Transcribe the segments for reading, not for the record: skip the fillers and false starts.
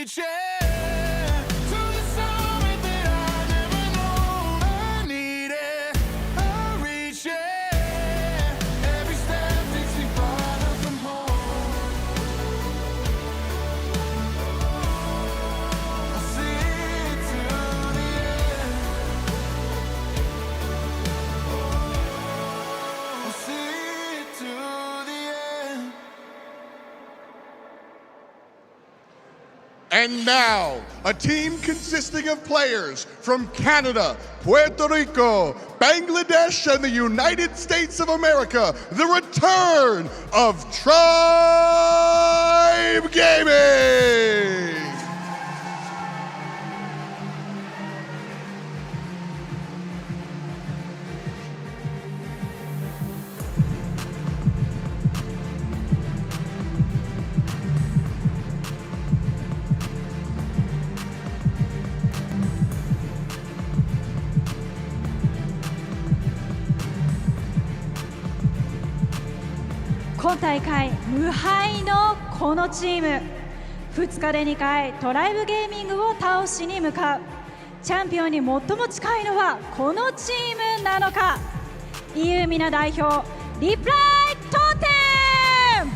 reaching to the summit that I never known I needed. I'm reaching, every step takes me farther from home. I see it to the end. I see it to the end. And now, a team consisting of players from Canada, Puerto Rico, Bangladesh, and the United States of America, the return of Tribe Gaming!今大会無敗のこのチーム、2日で2回トライブゲーミングを倒しに向かう。チャンピオンに最も近いのはこのチームなのか。 EU ミナ代表リプライトーテム。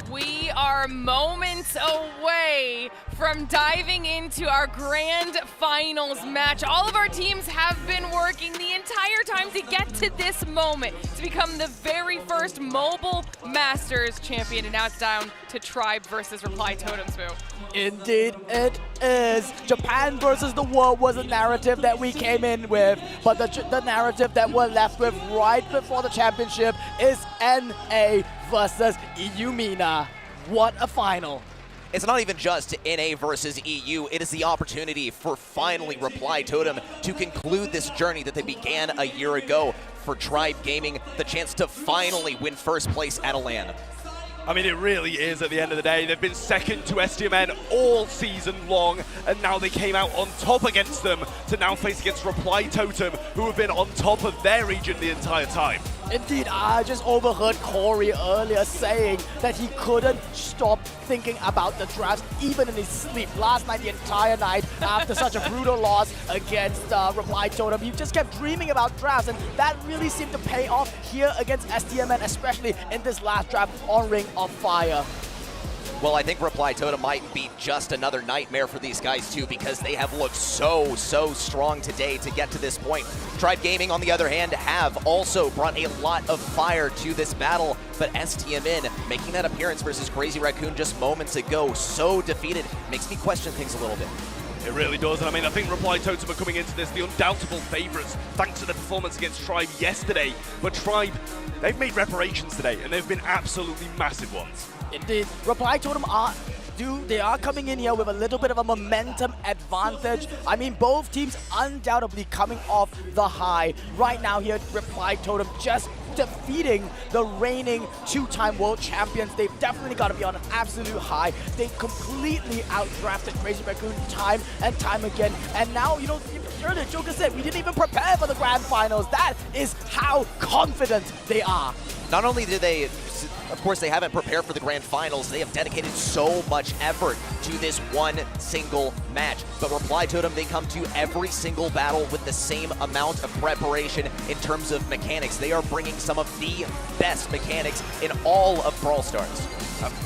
We are moments away from diving into our grand finals match. All of our teams have been working the entire time to get to this moment, to become the very first mobile Masters champion, and now it's down to Tribe versus Reply Totem. Indeed it is. Japan versus the world was a narrative that we came in with, but the narrative that we're left with right before the championship is NA versus EU Mina. What a final. It's not even just NA versus EU, it is the opportunity for finally Reply Totem to conclude this journey that they began a year ago. For Tribe Gaming, the chance to finally win first place at a LAN. I mean, it really is at the end of the day. They've been second to STMN all season long, and now they came out on top against them to now face against Reply Totem, who have been on top of their region the entire time. Indeed, I just overheard Corey earlier saying that he couldn't stop thinking about the drafts even in his sleep. Last night, the entire night, after such a brutal loss against Reply Totem, he just kept dreaming about drafts, and that really seemed to pay off here against STMN, especially in this last draft on Ring of Fire. Well, I think Reply Totem might be just another nightmare for these guys too, because they have looked so strong today to get to this point. Tribe Gaming, on the other hand, have also brought a lot of fire to this battle, but STMN making that appearance versus Crazy Raccoon just moments ago, so defeated, makes me question things a little bit. It really does, and I mean, I think Reply Totem are coming into this the undoubtable favourites thanks to their performance against Tribe yesterday. But Tribe, they've made reparations today, and they've been absolutely massive ones. Indeed, Reply Totem they are coming in here with a little bit of a momentum advantage. I mean, both teams undoubtedly coming off the high. Right now here, Reply Totem just defeating the reigning two-time world champions. They've definitely got to be on an absolute high. They completely outdrafted Crazy Raccoon time and time again. And now, you know, earlier Joker said we didn't even prepare for the grand finals. That is how confident they are. Not only did they, of course, they haven't prepared for the grand finals, they have dedicated so much effort to this one single match. But Reply Totem, they come to every single battle with the same amount of preparation in terms of mechanics. They are bringing some of the best mechanics in all of Brawl Stars.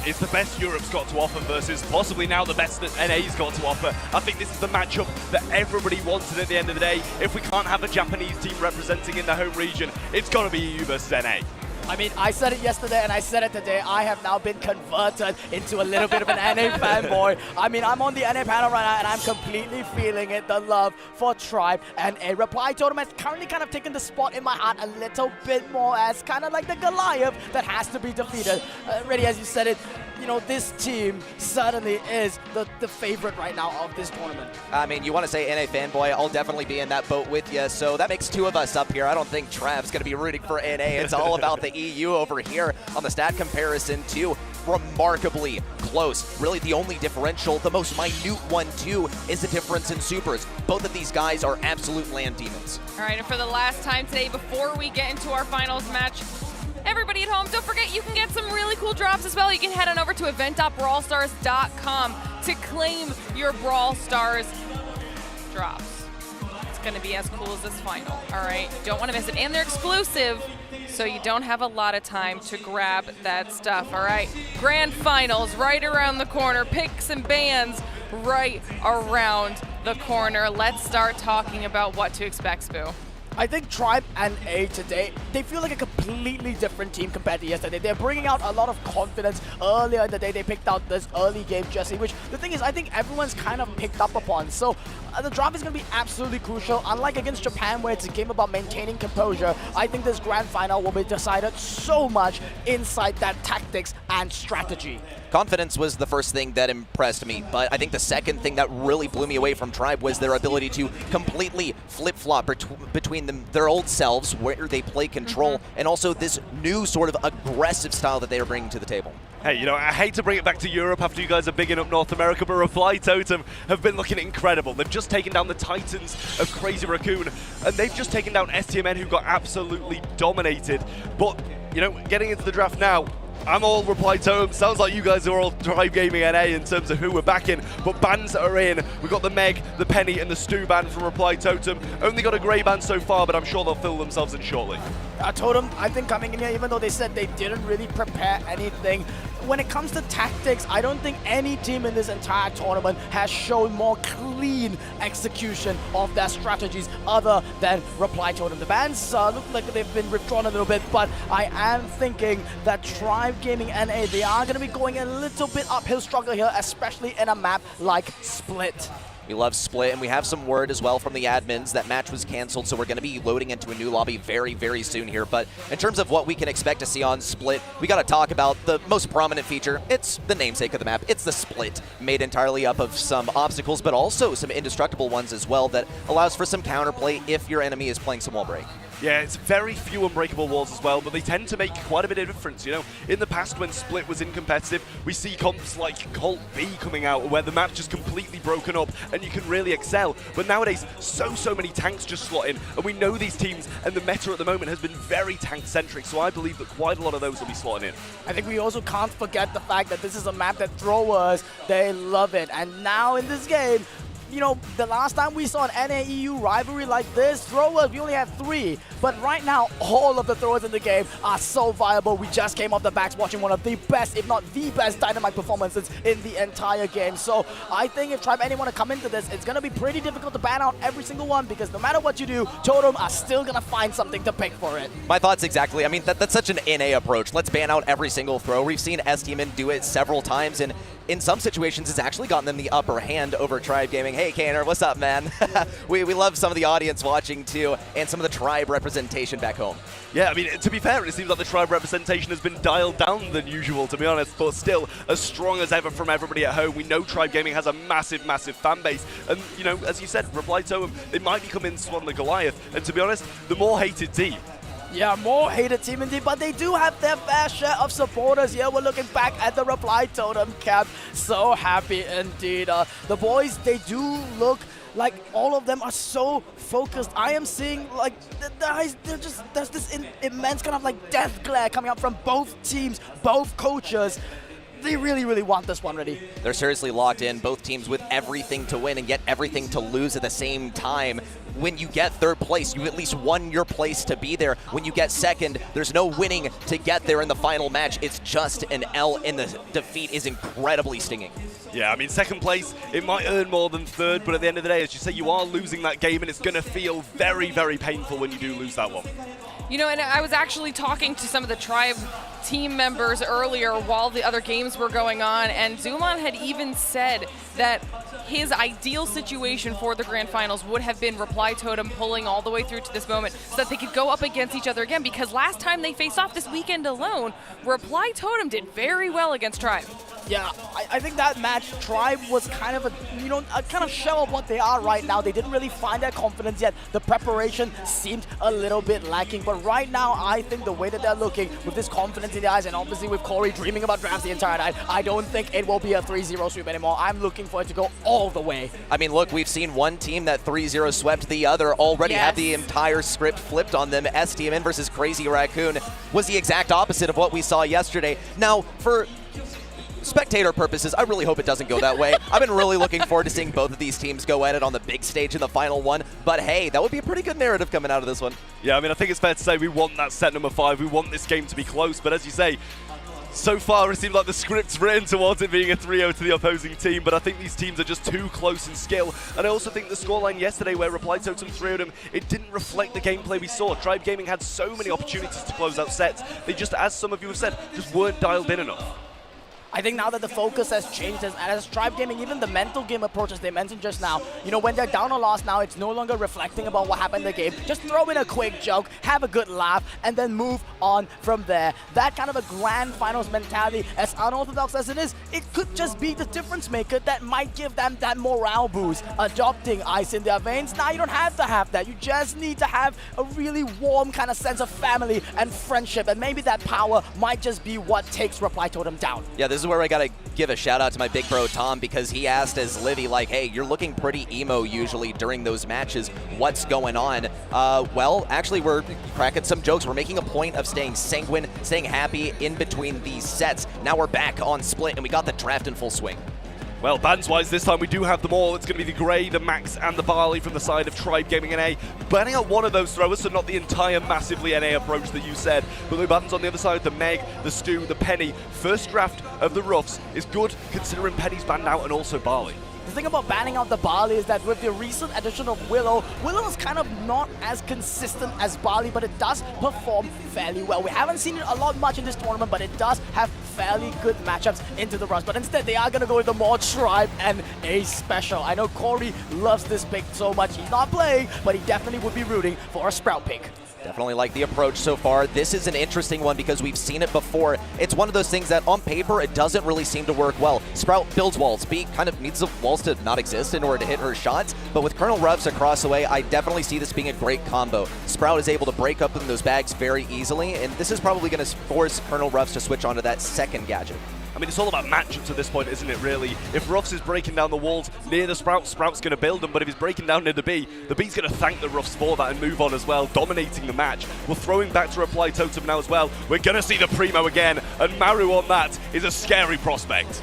It's the best Europe's got to offer versus possibly now the best that NA's got to offer. I think this is the matchup that everybody wanted at the end of the day. If we can't have a Japanese team representing in the home region, it's got to be EU versus NA. I mean, I said it yesterday and I said it today. I have now been converted into a little bit of an NA fanboy. I mean, I'm on the NA panel right now and I'm completely feeling it, the love for Tribe. And a Reply Totem has currently kind of taken the spot in my heart a little bit more as kind of like the Goliath that has to be defeated. Really, as you said it, you know, this team certainly is the favorite right now of this tournament. I mean, you want to say NA fanboy, I'll definitely be in that boat with you. So that makes 2 of us up here. I don't think Trav's going to be rooting for NA. It's all about the EU over here on the stat comparison too. Remarkably close. Really the only differential, the most minute one too, is the difference in supers. Both of these guys are absolute land demons. All right, and for the last time today, before we get into our finals match, everybody at home, don't forget you can get some really cool drops as well. You can head on over to event.brawlstars.com to claim your Brawl Stars drops. It's going to be as cool as this final, all right? Don't want to miss it. And they're exclusive, so you don't have a lot of time to grab that stuff, all right? Grand finals right around the corner. Picks and bans right around the corner. Let's start talking about what to expect, Spoo. I think Tribe and A today, they feel like a completely different team compared to yesterday. They're bringing out a lot of confidence. Earlier in the day, they picked out this early game Jesse, which the thing is, I think everyone's kind of picked up upon. So the drop is going to be absolutely crucial. Unlike against Japan, where it's a game about maintaining composure, I think this grand final will be decided so much inside that tactics and strategy. Confidence was the first thing that impressed me, but I think the second thing that really blew me away from Tribe was their ability to completely flip-flop between their old selves, where they play control, and also this new sort of aggressive style that they are bringing to the table. Hey, you know, I hate to bring it back to Europe after you guys are bigging up North America, but Reply Totem have been looking incredible. They've just taken down the Titans of Crazy Raccoon, and they've just taken down STMN, who got absolutely dominated. But, you know, getting into the draft now, I'm all Reply Totem. Sounds like you guys are all Tribe Gaming NA in terms of who we're backing, but bans are in. We've got the Meg, the Penny, and the Stu ban from Reply Totem. Only got a grey ban so far, but I'm sure they'll fill themselves in shortly. Totem, I think coming in here, even though they said they didn't really prepare anything, when it comes to tactics, I don't think any team in this entire tournament has shown more clean execution of their strategies other than Reply Totem. The bans look like they've been withdrawn a little bit, but I am thinking that Tribe Gaming NA, they are going to be going a little bit uphill struggle here, especially in a map like Split. We love Split, and we have some word as well from the admins that match was canceled, so we're going to be loading into a new lobby very, very soon here. But in terms of what we can expect to see on Split, we got to talk about the most prominent feature. It's the namesake of the map. It's the Split, made entirely up of some obstacles, but also some indestructible ones as well that allows for some counterplay if your enemy is playing some wall break. Yeah, it's very few unbreakable walls as well, but they tend to make quite a bit of difference. You know, in the past when Split was in competitive, we see comps like Colt B coming out where the map's just completely broken up and you can really excel. But nowadays, so many tanks just slot in, and we know these teams and the meta at the moment has been very tank-centric, so I believe that quite a lot of those will be slotting in. I think we also can't forget the fact that this is a map that throwers, they love it. And now in this game, you know, the last time we saw an NA-EU rivalry like this, throwers, we only have 3. But right now, all of the throwers in the game are so viable. We just came off the backs watching one of the best, if not the best, Dynamite performances in the entire game. So I think if Tribe NA want to come into this, it's going to be pretty difficult to ban out every single one, because no matter what you do, Totem are still going to find something to pick for it. My thoughts exactly. I mean, that's such an NA approach. Let's ban out every single throw. We've seen STMN do it several times, and in some situations, it's actually gotten them the upper hand over Tribe Gaming. Hey, Kaner, what's up, man? we love some of the audience watching, too, and some of the Tribe representation back home. Yeah, I mean, to be fair, it seems like the Tribe representation has been dialed down than usual, to be honest, but still as strong as ever from everybody at home. We know Tribe Gaming has a massive fan base, and, you know, as you said, Reply Totem, they might be coming to on the Goliath, and to be honest, the more hated team. Yeah, more hated team indeed, but they do have their fair share of supporters here. We're looking back at the Reply Totem camp. So happy indeed. The boys, they do look like all of them are so focused. I am seeing like the guys, there's this immense kind of like death glare coming up from both teams, both coaches. They really want this one ready. They're seriously locked in, both teams with everything to win and yet everything to lose at the same time. When you get third place, you at least won your place to be there. When you get second, there's no winning to get there in the final match. It's just an L, and the defeat is incredibly stinging. Yeah, I mean, second place, it might earn more than third, but at the end of the day, as you say, you are losing that game, and it's going to feel very painful when you do lose that one. You know, and I was actually talking to some of the Tribe team members earlier while the other games were going on, and Zuman had even said that his ideal situation for the grand finals would have been Reply Totem pulling all the way through to this moment so that they could go up against each other again, because last time they faced off this weekend alone, Reply Totem did very well against Tribe. Yeah, I think that match, Tribe was kind of a kind of shell of what they are right now. They didn't really find their confidence yet. The preparation seemed a little bit lacking, but right now I think the way that they're looking with this confidence in their eyes, and obviously with Corey dreaming about drafts the entire night, I don't think it will be a 3-0 sweep anymore. I'm looking for it to go all the way. I mean, look, we've seen one team that 3-0 swept the other already have the entire script flipped on them. Este versus Crazy Raccoon was the exact opposite of what we saw yesterday. Now, for spectator purposes, I really hope it doesn't go that way. I've been really looking forward to seeing both of these teams go at it on the big stage in the final one, but hey, that would be a pretty good narrative coming out of this one. Yeah, I mean, I think it's fair to say we want that set number 5. We want this game to be close, but as you say, so far it seems like the script's written towards it being a 3-0 to the opposing team, but I think these teams are just too close in skill. And I also think the scoreline yesterday where Reply Totem 3-0'd them, it didn't reflect the gameplay we saw. Tribe Gaming had so many opportunities to close out sets. They just, as some of you have said, just weren't dialed in enough. I think now that the focus has changed, as Tribe Gaming, even the mental game approach, as they mentioned just now, when they're down or lost now, it's no longer reflecting about what happened in the game. Just throw in a quick joke, have a good laugh, and then move on from there. That kind of a grand finals mentality, as unorthodox as it is, it could just be the difference maker that might give them that morale boost. Adopting ice in their veins, now you don't have to have that. You just need to have a really warm kind of sense of family and friendship, and maybe that power might just be what takes Reply Totem down. Yeah, this is where I gotta give a shout out to my big bro Tom, because he asked as Livy, like, hey, you're looking pretty emo usually during those matches. What's going on? Well, actually, we're cracking some jokes. We're making a point of staying sanguine, staying happy in between these sets. Now we're back on Split, and we got the draft in full swing. Well, bans-wise, this time we do have them all. It's going to be the Grey, the Max, and the Barley from the side of Tribe Gaming NA. Banning out one of those throwers, so not the entire massively NA approach that you said. But the buttons on the other side, the Meg, the Stu, the Penny. First draft of the Roughs is good, considering Penny's banned out and also Barley. The thing about banning out the Barley is that with the recent addition of Willow is kind of not as consistent as Barley, but it does perform fairly well. We haven't seen it a lot much in this tournament, but it does have fairly good matchups into the rush. But instead, they are going to go with the more Tribe and a special. I know Corey loves this pick so much. He's not playing, but he definitely would be rooting for a Sprout pick. Definitely like the approach so far. This is an interesting one because we've seen it before. It's one of those things that on paper, it doesn't really seem to work well. Sprout builds walls. B kind of needs the walls to not exist in order to hit her shots. But with Colonel Ruffs across the way, I definitely see this being a great combo. Sprout is able to break up in those bags very easily, and this is probably going to force Colonel Ruffs to switch onto that second gadget. I mean, it's all about matchups at this point, isn't it, really? If Ruffs is breaking down the walls near the Sprout, Sprout's going to build them, but if he's breaking down near the B's going to thank the Ruffs for that and move on as well, dominating the match. We're throwing back to Reply Totem now as well. We're going to see the Primo again, and Maru on that is a scary prospect.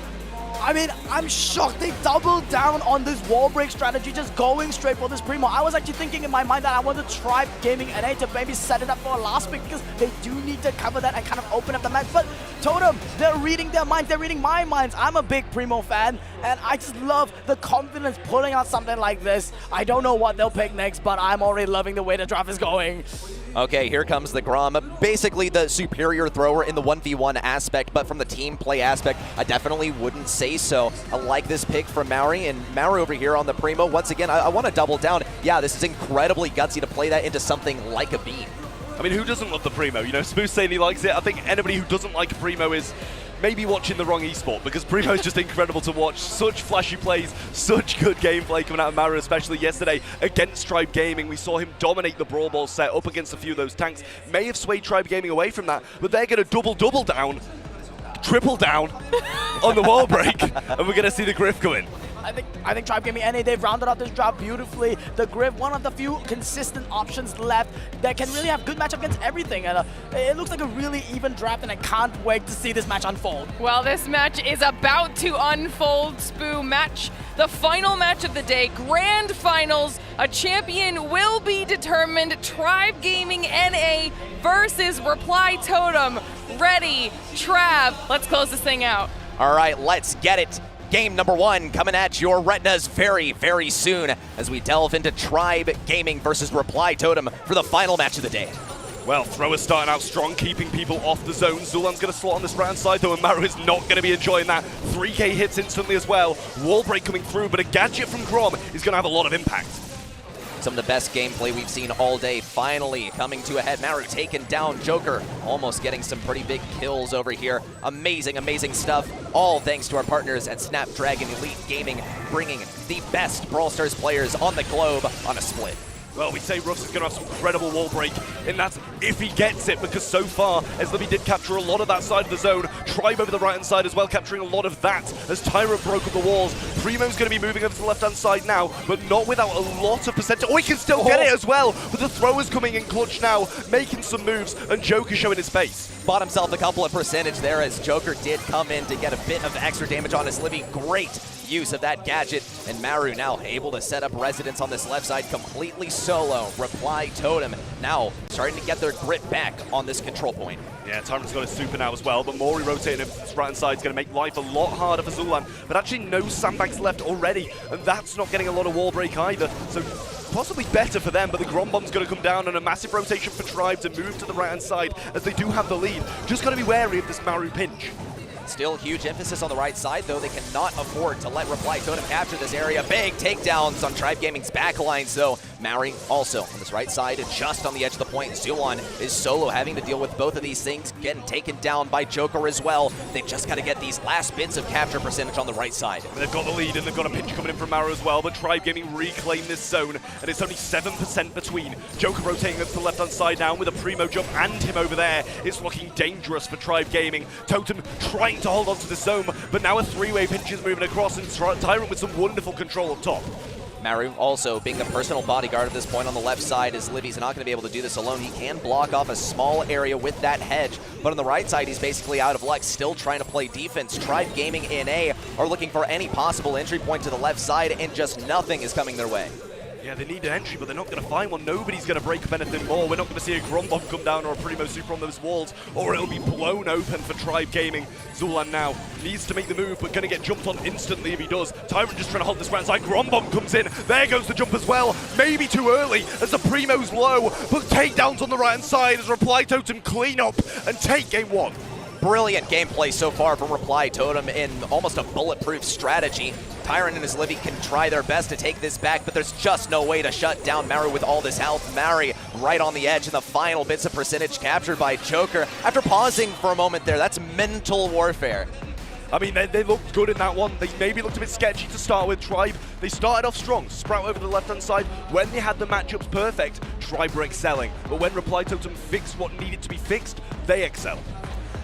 I mean, I'm shocked they doubled down on this wall break strategy, just going straight for this Primo. I was actually thinking in my mind that I want to try Gaming NA to maybe set it up for a last pick, because they do need to cover that and kind of open up the match. But Totem, they're reading their minds, they're reading my minds. I'm a big Primo fan, and I just love the confidence pulling out something like this. I don't know what they'll pick next, but I'm already loving the way the draft is going. Okay, here comes the Grom. Basically the superior thrower in the 1v1 aspect, but from the team play aspect, I definitely wouldn't say so. I like this pick from Mauri, and Mauri over here on the Primo. Once again, I want to double down. Yeah, this is incredibly gutsy to play that into something like a beam. I mean, who doesn't love the Primo? You know, Smooth saying he likes it. I think anybody who doesn't like Primo is maybe watching the wrong esport, because Primo is just incredible to watch. Such flashy plays, such good gameplay coming out of Maru, especially yesterday against Tribe Gaming. We saw him dominate the Brawl Ball set up against a few of those tanks. May have swayed Tribe Gaming away from that, but they're going to double down, triple down on the wall break, and we're going to see the Griff go in. I think Tribe Gaming NA, they've rounded out this draft beautifully. The Griff, one of the few consistent options left that can really have good matchup against everything. And it looks like a really even draft, and I can't wait to see this match unfold. Well, this match is about to unfold, Spoo. The final match of the day, Grand Finals. A champion will be determined. Tribe Gaming NA versus Reply Totem. Ready, Trav, let's close this thing out. All right, let's get it. Game number 1 coming at your retinas very, very soon as we delve into Tribe Gaming versus Reply Totem for the final match of the day. Well, Thrower's starting out strong, keeping people off the zone. Zulan's going to slot on this right-hand side, though, and Maru is not going to be enjoying that. 3K hits instantly as well. Wall break coming through, but a gadget from Grom is going to have a lot of impact. Some of the best gameplay we've seen all day finally coming to a head. Maru taken down. Joker almost getting some pretty big kills over here. Amazing, amazing stuff. All thanks to our partners at Snapdragon Elite Gaming, bringing the best Brawl Stars players on the globe on a split. Well, we say Ruffs is going to have some incredible wall break, and that's if he gets it, because so far, as Libby did capture a lot of that side of the zone, Tribe over the right-hand side as well, capturing a lot of that as Tyrant broke up the walls. Primo's going to be moving over to the left-hand side now, but not without a lot of percentage. Oh, he can still get it as well, but the thrower's coming in clutch now, making some moves, and Joker showing his face. Bought himself a couple of percentage there as Joker did come in to get a bit of extra damage on his Libby. Great use of that gadget, and Maru now able to set up residence on this left side completely solo. Reply Totem now starting to get their grit back on this control point. Yeah, Tyrant's got his super now as well, but Mori rotating his right-hand side is going to make life a lot harder for Zulan, but actually no sandbags left already, and that's not getting a lot of wall break either, so possibly better for them, but the Grom Bomb's going to come down, and a massive rotation for Tribe to move to the right-hand side as they do have the lead. Just got to be wary of this Maru pinch. Still huge emphasis on the right side, though. They cannot afford to let Reply Totem capture this area. Big takedowns on Tribe Gaming's backlines, though. Mari also on this right side, just on the edge of the point. Zulon is solo, having to deal with both of these things, getting taken down by Joker as well. They've just got to get these last bits of capture percentage on the right side. They've got the lead, and they've got a pinch coming in from Maru as well, but Tribe Gaming reclaim this zone, and it's only 7% between. Joker rotating up to the left-hand side now with a Primo jump and him over there. It's looking dangerous for Tribe Gaming. Totem trying to hold on to the zone, but now a three-way pinch is moving across, and Tyrant with some wonderful control up top. Maru also being the personal bodyguard at this point on the left side, as Livy's not going to be able to do this alone. He can block off a small area with that hedge, but on the right side, he's basically out of luck, still trying to play defense. Tribe Gaming in A are looking for any possible entry point to the left side, and just nothing is coming their way. Yeah, they need an entry, but they're not going to find one. Nobody's going to break up anything more. We're not going to see a Grom Bomb come down or a Primo Super on those walls, or it'll be blown open for Tribe Gaming. Zulan now needs to make the move, but going to get jumped on instantly if he does. Tyrant just trying to hold this right side. Grom Bomb comes in. There goes the jump as well. Maybe too early as the Primo's low, but takedowns on the right-hand side as Reply Totem clean up and take game one. Brilliant gameplay so far from Reply Totem in almost a bulletproof strategy. Tyrant and his Livy can try their best to take this back, but there's just no way to shut down Maru with all this health. Mari right on the edge, and the final bits of percentage captured by Joker. After pausing for a moment there, that's mental warfare. I mean, they looked good in that one. They maybe looked a bit sketchy to start with. Tribe, they started off strong. Sprout over the left-hand side. When they had the matchups perfect, Tribe were excelling. But when Reply Totem fixed what needed to be fixed, they excelled.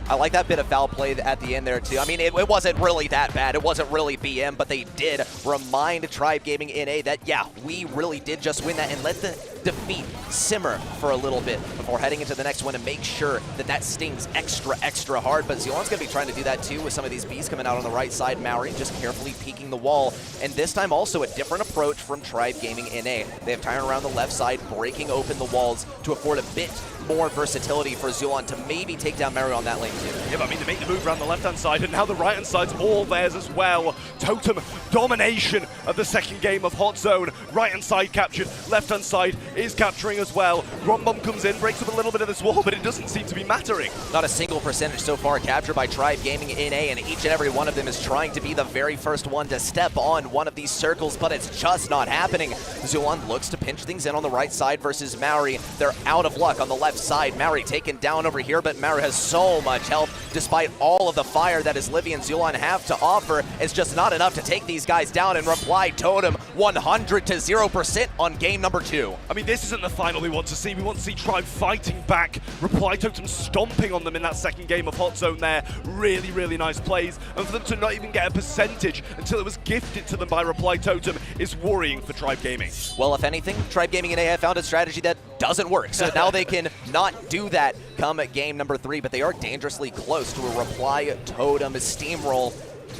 I like that bit of foul play at the end there, too. I mean, it wasn't really that bad. It wasn't really BM, but they did remind Tribe Gaming in A that, yeah, we really did just win that, and let the defeat simmer for a little bit before heading into the next one and make sure that that stings extra, extra hard. But Zealand's going to be trying to do that, too, with some of these bees coming out on the right side. Maori just carefully peeking the wall, and this time also a different approach from Tribe Gaming in A. They have Tyrant around the left side, breaking open the walls to afford a bit more versatility for Zulon to maybe take down Maru on that lane too. Yeah, but I mean, they make the move around the left-hand side, and now the right-hand side's all theirs as well. Totem domination of the second game of Hot Zone. Right-hand side captured, left-hand side is capturing as well. Grom Bomb comes in, breaks up a little bit of this wall, but it doesn't seem to be mattering. Not a single percentage so far captured by Tribe Gaming in A, and each and every one of them is trying to be the very first one to step on one of these circles, but it's just not happening. Zulon looks to pinch things in on the right side versus Maori. They're out of luck on the left side. Maori taken down over here, but Maori has so much health despite all of the fire that his Livy and Zulon have to offer. It's just not enough to take these guys down, and Reply Totem 100 to 0% on game number 2. I mean, this isn't the final we want to see. We want to see Tribe fighting back. Reply Totem stomping on them in that second game of Hot Zone there. Really, really nice plays. And for them to not even get a percentage until it was gifted to them by Reply Totem is worrying for Tribe Gaming. Well, if anything, Tribe Gaming and A have found a strategy that doesn't work. So now they can not do that come at game number 3, but they are dangerously close to a Reply Totem steamroll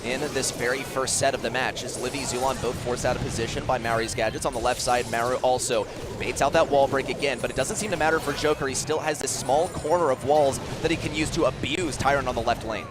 in this very first set of the match, as Livy Zulon both forced out of position by Maori's gadgets. On the left side, Maru also baits out that wall break again, but it doesn't seem to matter for Joker. He still has this small corner of walls that he can use to abuse Tyrant on the left lane.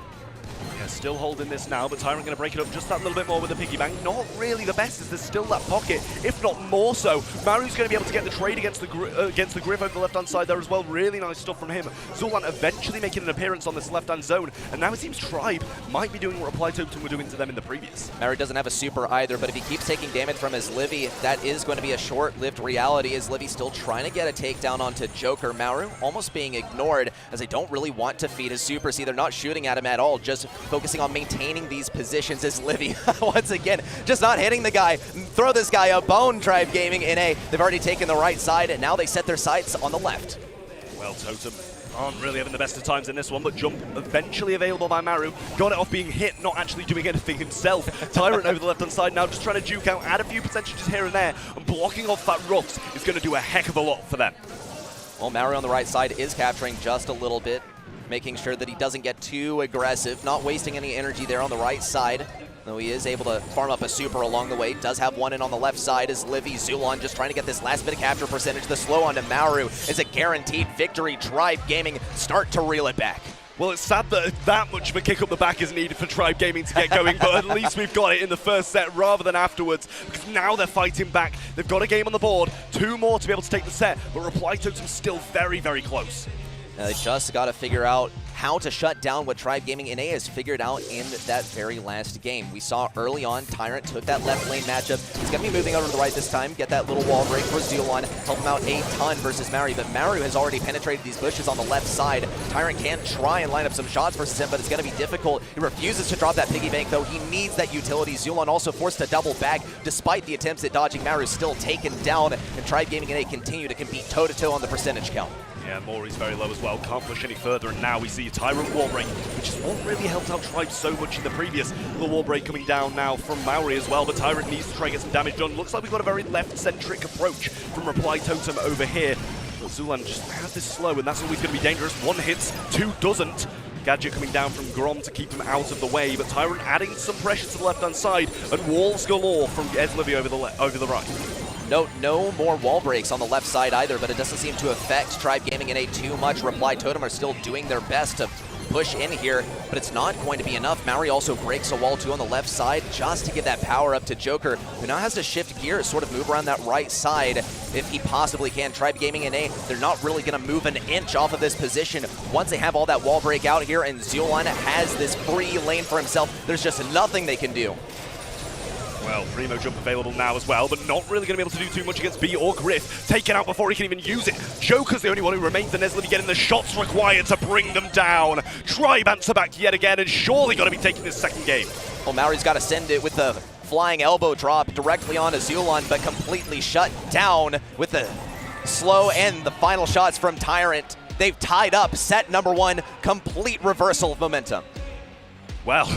Yeah, still holding this now, but Tyrant going to break it up just that little bit more with the piggy bank. Not really the best, as there's still that pocket, if not more so. Maru's going to be able to get the trade against the Griff over the left-hand side there as well. Really nice stuff from him. Zulan eventually making an appearance on this left-hand zone, and now it seems Tribe might be doing what Reply Totem were doing to them in the previous. Maru doesn't have a super either, but if he keeps taking damage from his Livy, that is going to be a short-lived reality, as Livy still trying to get a takedown onto Joker. Maru almost being ignored, as they don't really want to feed his super. See, they're not shooting at him at all, just focusing on maintaining these positions as Livy, once again, just not hitting the guy. Throw this guy a bone, Tribe Gaming. NA, they've already taken the right side, and now they set their sights on the left. Well, Totem aren't really having the best of times in this one, but jump eventually available by Maru. Got it off being hit, not actually doing anything himself. Tyrant over the left-hand side now, just trying to juke out, add a few percentages here and there, and blocking off that Ruffs is going to do a heck of a lot for them. Well, Maru on the right side is capturing just a little bit, making sure that he doesn't get too aggressive, not wasting any energy there on the right side. Though he is able to farm up a super along the way. Does have one in on the left side as Livy. Zulan just trying to get this last bit of capture percentage. The slow on to Maru is a guaranteed victory. Tribe Gaming start to reel it back. Well, it's sad that that much of a kick up the back is needed for Tribe Gaming to get going, but at least we've got it in the first set rather than afterwards, because now they're fighting back. They've got a game on the board, 2 more to be able to take the set, but Reply Totem's still very, very close. They just got to figure out how to shut down what Tribe Gaming NA has figured out in that very last game. We saw early on, Tyrant took that left lane matchup. He's going to be moving over to the right this time, get that little wall break for Zulan, help him out a ton versus Maru, but Maru has already penetrated these bushes on the left side. Tyrant can try and line up some shots versus him, but it's going to be difficult. He refuses to drop that piggy bank, though. He needs that utility. Zulan also forced to double back, despite the attempts at dodging. Maru still taken down, and Tribe Gaming NA continue to compete toe-to-toe on the percentage count. Yeah, Maury's very low as well, can't push any further, and now we see Tyrant wall break, which is what really helped out Tribe so much in the previous. The wall break coming down now from Maury as well, but Tyrant needs to try and get some damage done. Looks like we've got a very left-centric approach from Reply Totem over here. But Zulan just has this slow, and that's always going to be dangerous. 1 hits, 2 doesn't. Gadget coming down from Grom to keep him out of the way, but Tyrant adding some pressure to the left-hand side, and walls galore from Eslivy over the right. No more wall breaks on the left side either, but it doesn't seem to affect Tribe Gaming NA too much. Reply Totem are still doing their best to push in here, but it's not going to be enough. Mauri also breaks a wall too on the left side just to give that power up to Joker, who now has to shift gears, sort of move around that right side if he possibly can. Tribe Gaming NA, they're not really going to move an inch off of this position once they have all that wall break out here, and Zulan has this free lane for himself. There's just nothing they can do. Well, Primo jump available now as well, but not really going to be able to do too much against B or Griff. Taken out before he can even use it. Joker's the only one who remains, and Nesliby getting the shots required to bring them down. Tribe answer back yet again, and surely going to be taking this second game. Well, Mauri's got to send it with the flying elbow drop directly onto Zulan, but completely shut down with the slow and the final shots from Tyrant. They've tied up set number 1, complete reversal of momentum. Well,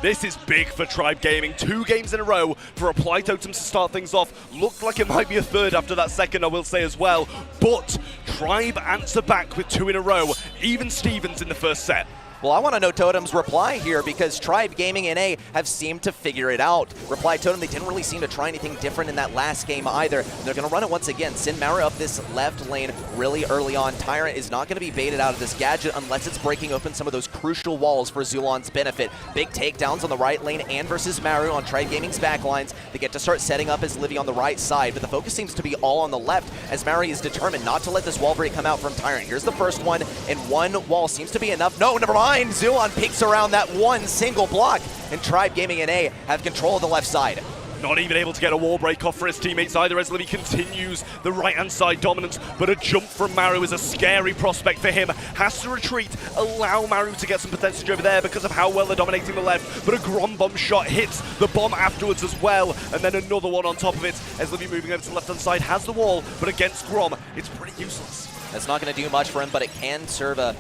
this is big for Tribe Gaming. 2 games in a row for Reply Totem to start things off. Looked like it might be a third after that second, I will say as well. But Tribe answer back with 2 in a row. Even Stevens in the first set. Well, I want to know Totem's reply here, because Tribe Gaming NA have seemed to figure it out. Reply Totem, they didn't really seem to try anything different in that last game either. They're going to run it once again. Send Maru up this left lane really early on. Tyrant is not going to be baited out of this gadget unless it's breaking open some of those crucial walls for Zulan's benefit. Big takedowns on the right lane and versus Maru on Tribe Gaming's backlines. They get to start setting up as Livy on the right side, but the focus seems to be all on the left as Maru is determined not to let this wall break come out from Tyrant. Here's the first one, and 1 wall seems to be enough. No, never mind. Zulan peeks around that 1 single block, and Tribe Gaming NA have control of the left side. Not even able to get a wall break off for his teammates either, as Livy continues the right-hand side dominance, but a jump from Maru is a scary prospect for him. Has to retreat, allow Maru to get some percentage over there because of how well they're dominating the left, but a Grom bomb shot hits the bomb afterwards as well, and then another one on top of it, as Livy moving over to the left-hand side has the wall, but against Grom, it's pretty useless. That's not going to do much for him, but it can serve a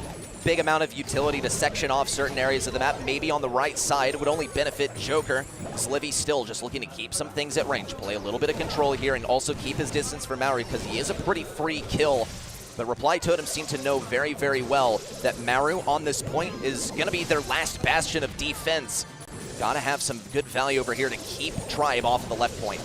big amount of utility to section off certain areas of the map. Maybe on the right side, it would only benefit Joker. Livy still just looking to keep some things at range, play a little bit of control here, and also keep his distance from Mauri, because he is a pretty free kill. But Reply Totem seem to know very, very well that Maru on this point is going to be their last bastion of defense. Gotta have some good value over here to keep Tribe off of the left point.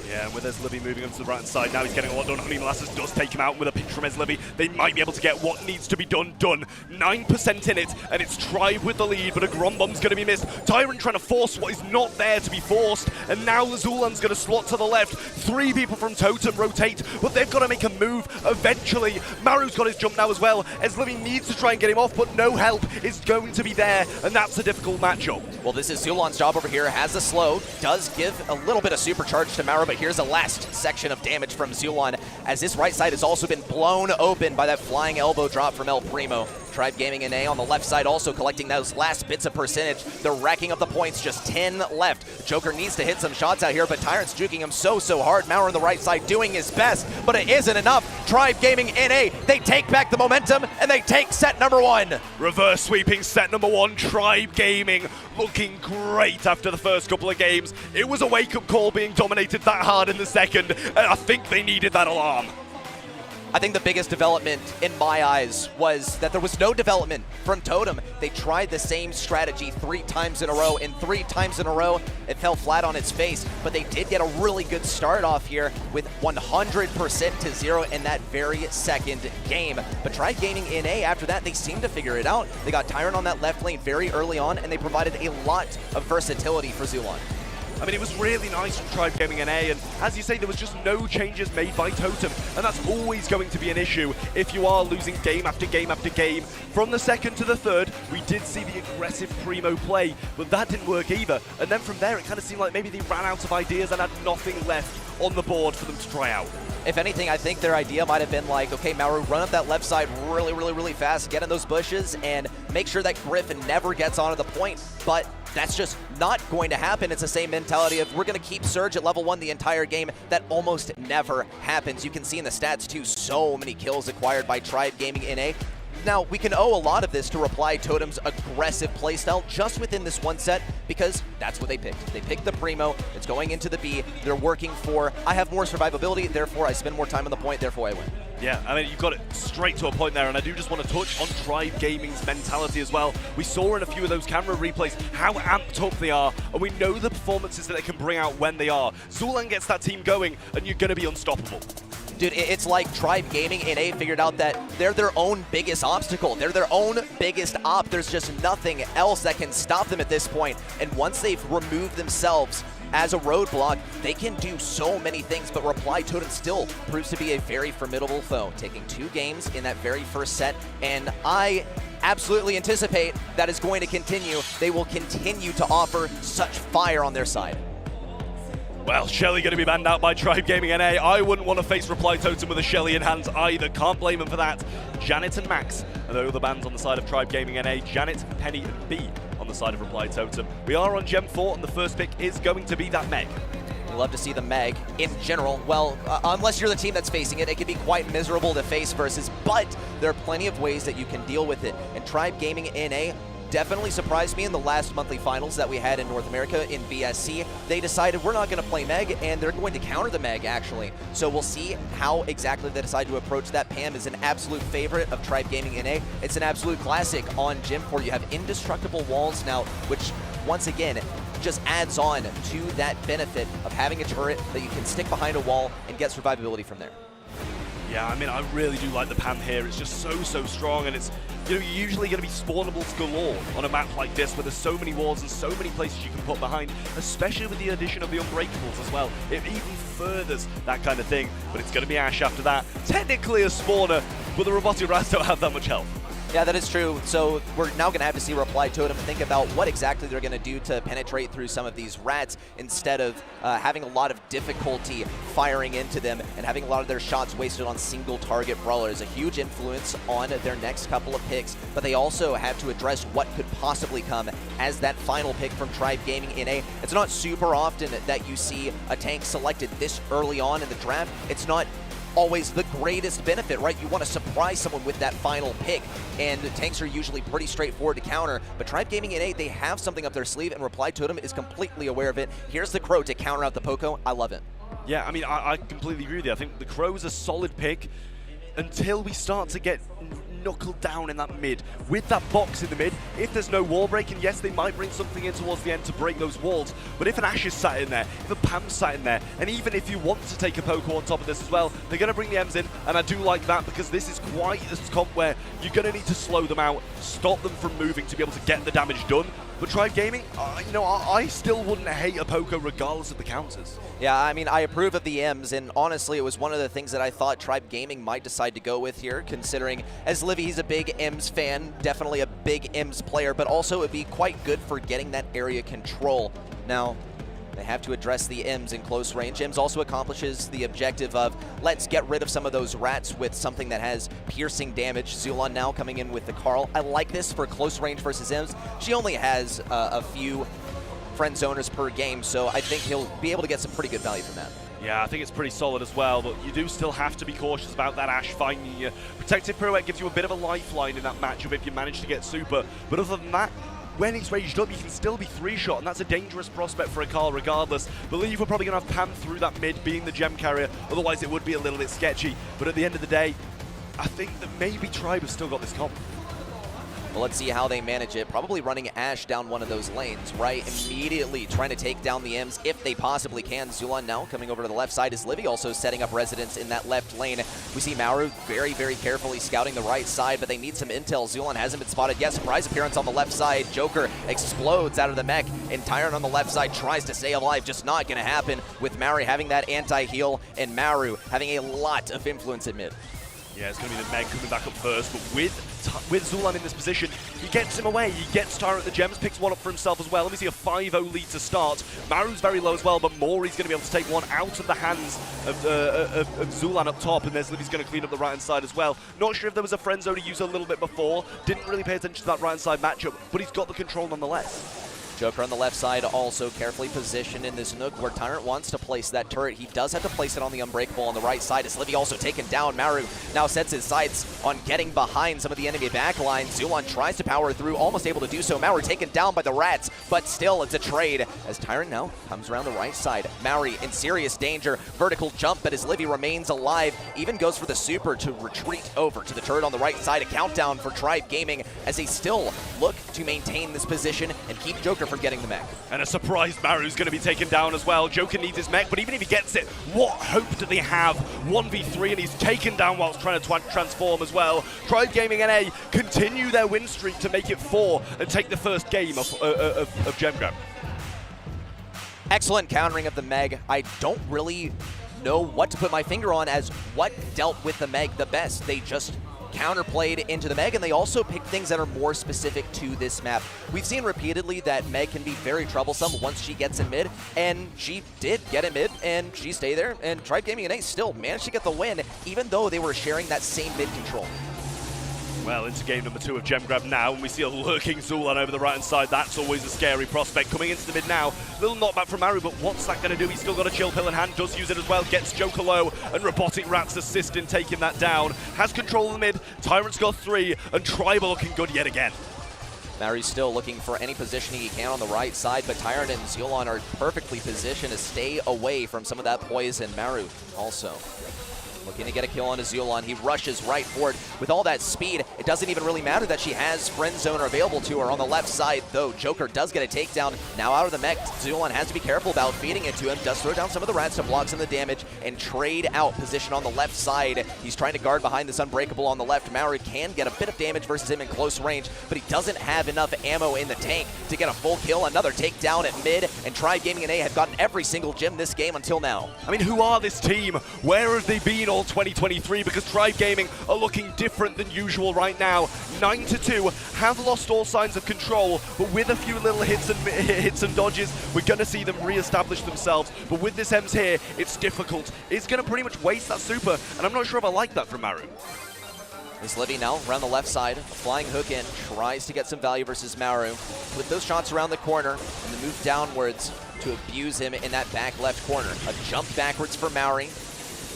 Yeah, and with Eslivy moving up to the right side, now he's getting a lot done. Honey Molasses does take him out with a pinch from Eslivy. They might be able to get what needs to be done. 9% in it, and it's Tribe with the lead, but a Grom Bomb's going to be missed. Tyrant trying to force what is not there to be forced, and now Zulan's going to slot to the left. 3 people from Totem rotate, but they've got to make a move eventually. Maru's got his jump now as well. Eslivy needs to try and get him off, but no help is going to be there, and that's a difficult matchup. Well, this is Zulan's job over here. Has the slow, does give a little bit of supercharge to Maru, but here's the last section of damage from Zulan, as this right side has also been blown open by that flying elbow drop from El Primo. Tribe Gaming NA on the left side also collecting those last bits of percentage. They're racking up the points, just 10 left. Joker needs to hit some shots out here, but Tyrant's juking him so hard. Maurer on the right side doing his best, but it isn't enough. Tribe Gaming NA, they take back the momentum, and they take set number 1. Reverse sweeping set number 1, Tribe Gaming looking great after the first couple of games. It was a wake-up call being dominated that hard in the second, and I think they needed that alarm. I think the biggest development in my eyes was that there was no development from Totem. They tried the same strategy 3 times in a row, and 3 times in a row it fell flat on its face, but they did get a really good start off here with 100% to 0 in that very second game. But Tribe Gaming NA, after that, they seemed to figure it out. They got Tyrant on that left lane very early on, and they provided a lot of versatility for Zulan. I mean, it was really nice from Tribe Gaming NA, and as you say, there was just no changes made by Totem, and that's always going to be an issue if you are losing game after game after game. From the second to the third, we did see the aggressive Primo play, but that didn't work either. And then from there, it kind of seemed like maybe they ran out of ideas and had nothing left on the board for them to try out. If anything, I think their idea might have been like, okay, Mauru, run up that left side really fast, get in those bushes, and make sure that Griffin never gets onto the point. But that's just not going to happen. It's the same mentality of we're going to keep Surge at level 1 the entire game. That almost never happens. You can see in the stats too, so many kills acquired by Tribe Gaming NA. Now, we can owe a lot of this to Reply Totem's aggressive playstyle just within this one set, because that's what they picked. They picked the Primo, it's going into the B, they're working for, I have more survivability, therefore I spend more time on the point, therefore I win. Yeah, I mean, you've got it straight to a point there, and I do just want to touch on Tribe Gaming's mentality as well. We saw in a few of those camera replays how amped up they are, and we know the performances that they can bring out when they are. Zulan gets that team going, and you're going to be unstoppable. Dude, it's like Tribe Gaming NA figured out that they're their own biggest obstacle. They're their own biggest op. There's just nothing else that can stop them at this point. And once they've removed themselves as a roadblock, they can do so many things, but Reply Totem still proves to be a very formidable foe, taking 2 games in that very first set, and I absolutely anticipate that is going to continue. They will continue to offer such fire on their side. Well, Shelly going to be banned out by Tribe Gaming NA. I wouldn't want to face Reply Totem with a Shelly in hand either. Can't blame him for that. Janet and Max are the other bans on the side of Tribe Gaming NA. Janet, Penny, and B on the side of Reply Totem. We are on Gem 4, and the first pick is going to be that Meg. You love to see the Meg in general. Well, unless you're the team that's facing it, it can be quite miserable to face versus, but there are plenty of ways that you can deal with it. And Tribe Gaming NA definitely surprised me in the last monthly finals that we had in North America in BSC. They decided we're not going to play Meg, and they're going to counter the Meg, actually. So we'll see how exactly they decide to approach that. Pam is an absolute favorite of Tribe Gaming NA. It's an absolute classic on Gym 4. You have indestructible walls now, which, once again, just adds on to that benefit of having a turret that you can stick behind a wall and get survivability from there. Yeah, I mean, I really do like the Pam here. It's just so strong, and it's, you know, you're usually going to be spawnables galore on a map like this where there's so many walls and so many places you can put behind, especially with the addition of the Unbreakables as well. It even furthers that kind of thing, but it's going to be Ashe after that. Technically a spawner, but the Robotic Rats don't have that much health. Yeah, that is true. So we're now going to have to see Reply Totem think about what exactly they're going to do to penetrate through some of these rats instead of having a lot of difficulty firing into them and having a lot of their shots wasted on single target brawlers. A huge influence on their next couple of picks, but they also have to address what could possibly come as that final pick from Tribe Gaming NA. It's not super often that you see a tank selected this early on in the draft. It's not always the greatest benefit, right? You want to surprise someone with that final pick, and tanks are usually pretty straightforward to counter, but Tribe Gaming NA, they have something up their sleeve, and Reply Totem is completely aware of it. Here's the Crow to counter out the Poco. I love it. Yeah, I mean, I completely agree with you. I think the Crow is a solid pick until we start to get knuckle down in that mid. With that box in the mid, if there's no wall breaking, yes, they might bring something in towards the end to break those walls. But if an Ashe is sat in there, if a Pam's sat in there, and even if you want to take a Poco on top of this as well, they're going to bring the M's in, and I do like that because this is quite a comp where you're going to need to slow them out, stop them from moving to be able to get the damage done. But Tribe Gaming, you know, I still wouldn't hate a Poco regardless of the counters. Yeah, I mean, I approve of the M's, and honestly, it was one of the things that I thought Tribe Gaming might decide to go with here, considering, as Livy, he's a big M's fan, definitely a big M's player, but also it'd be quite good for getting that area control. Now, they have to address the M's in close range. M's also accomplishes the objective of, let's get rid of some of those rats with something that has piercing damage. Zulon now coming in with the Carl. I like this for close range versus M's. She only has a few friend zoners per game, so I think he'll be able to get some pretty good value from that. Yeah, I think it's pretty solid as well, but you do still have to be cautious about that Ashe finding you. Protective Pirouette gives you a bit of a lifeline in that matchup if you manage to get super, but other than that, when he's raged up, you can still be 3-shot, and that's a dangerous prospect for a Carl regardless. Believe we're probably going to have Pam through that mid, being the gem carrier, otherwise it would be a little bit sketchy. But at the end of the day, I think that maybe Tribe has still got this comp. Well, let's see how they manage it. Probably running Ashe down one of those lanes, right? Immediately trying to take down the M's if they possibly can. Zulon now coming over to the left side is Livy, also setting up residence in that left lane. We see Maru very, very carefully scouting the right side, but they need some intel. Zulon hasn't been spotted yet. Surprise appearance on the left side. Joker explodes out of the mech, and Tyrant on the left side tries to stay alive. Just not going to happen with Maru having that anti-heal and Maru having a lot of influence in mid. Yeah, it's going to be the Meg coming back up first, but with Zulon in this position, he gets him away. He gets Tyrant the gems, picks one up for himself as well. Let me see a 5-0 lead to start. Maru's very low as well, but Maury's going to be able to take one out of the hands of Zulon up top, and there's Livy's going to clean up the right-hand side as well. Not sure if there was a friend zone to use a little bit before. Didn't really pay attention to that right-hand side matchup, but he's got the control nonetheless. Joker on the left side also carefully positioned in this nook where Tyrant wants to place that turret. He does have to place it on the Unbreakable on the right side. As Livy also taken down, Maru now sets his sights on getting behind some of the enemy backline. Zulon tries to power through, almost able to do so. Maru taken down by the rats, but still it's a trade as Tyrant now comes around the right side. Maru in serious danger. Vertical jump, but as Livy remains alive, even goes for the super to retreat over to the turret on the right side. A countdown for Tribe Gaming as they still look to maintain this position and keep Joker from getting the mech. And a surprise Maru's going to be taken down as well. Joker needs his mech, but even if he gets it, what hope do they have? 1v3, and he's taken down whilst trying to transform as well. Tribe Gaming NA continue their win streak to make it 4 and take the first game of Gem Grab. Excellent countering of the Meg. I don't really know what to put my finger on as what dealt with the Meg the best. They just counterplayed into the Meg, and they also picked things that are more specific to this map. We've seen repeatedly that Meg can be very troublesome once she gets in mid, and she did get in mid, and she stayed there, and Tribe Gaming and A still managed to get the win, even though they were sharing that same mid control. Well, into game number 2 of Gem Grab now, and we see a lurking Zulon over the right-hand side. That's always a scary prospect. Coming into the mid now, little knockback from Maru, but what's that going to do? He's still got a chill pill in hand, does use it as well, gets Joker low, and Robotic Rats assist in taking that down. Has control of the mid, Tyrant's got 3, and Tribe are looking good yet again. Maru's still looking for any positioning he can on the right side, but Tyrant and Zulon are perfectly positioned to stay away from some of that poison. Maru also looking to get a kill on a Zulon. He rushes right forward with all that speed. It doesn't even really matter that she has Friend Zoner available to her on the left side, though. Joker does get a takedown. Now out of the mech, Zulon has to be careful about feeding it to him. Does throw down some of the rats to block some of the damage and trade out position on the left side. He's trying to guard behind this Unbreakable on the left. Maru can get a bit of damage versus him in close range, but he doesn't have enough ammo in the tank to get a full kill. Another takedown at mid, and Tribe Gaming and A have gotten every single gem this game until now. I mean, who are this team? Where have they been all 2023? Because Tribe Gaming are looking different than usual right now. 9-2, have lost all signs of control, but with a few little hits and dodges, we're going to see them re-establish themselves. But with this Ems here, it's difficult. It's going to pretty much waste that super, and I'm not sure if I like that from Maru. Is Livy now around the left side, flying hook in, tries to get some value versus Maru. With those shots around the corner, and the move downwards to abuse him in that back left corner. A jump backwards for Maru.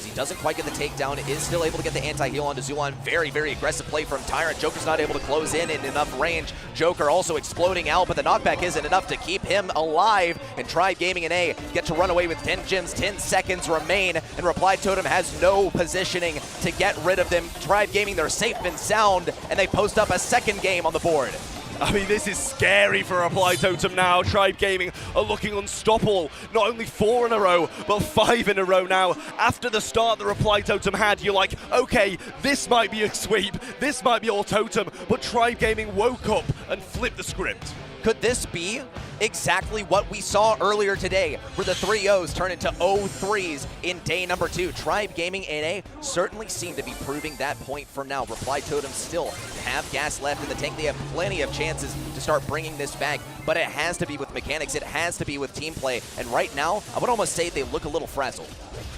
he doesn't quite get the takedown, is still able to get the anti-heal onto Zulan. Very, very aggressive play from Tyrant. Joker's not able to close in enough range. Joker also exploding out, but the knockback isn't enough to keep him alive. And Tribe Gaming and A get to run away with 10 gems, 10 seconds remain, and Reply Totem has no positioning to get rid of them. Tribe Gaming, they're safe and sound, and they post up a second game on the board. I mean, this is scary for Reply Totem now. Tribe Gaming are looking unstoppable. Not only 4 in a row, but 5 in a row now. After the start that Reply Totem had, you're like, okay, this might be a sweep, this might be all Totem, but Tribe Gaming woke up and flipped the script. Could this be exactly what we saw earlier today, where the 3-0s turn into 0-3s in day number 2? Tribe Gaming NA certainly seem to be proving that point for now. Reply Totem still have gas left in the tank. They have plenty of chances to start bringing this back, but it has to be with mechanics. It has to be with team play. And right now, I would almost say they look a little frazzled.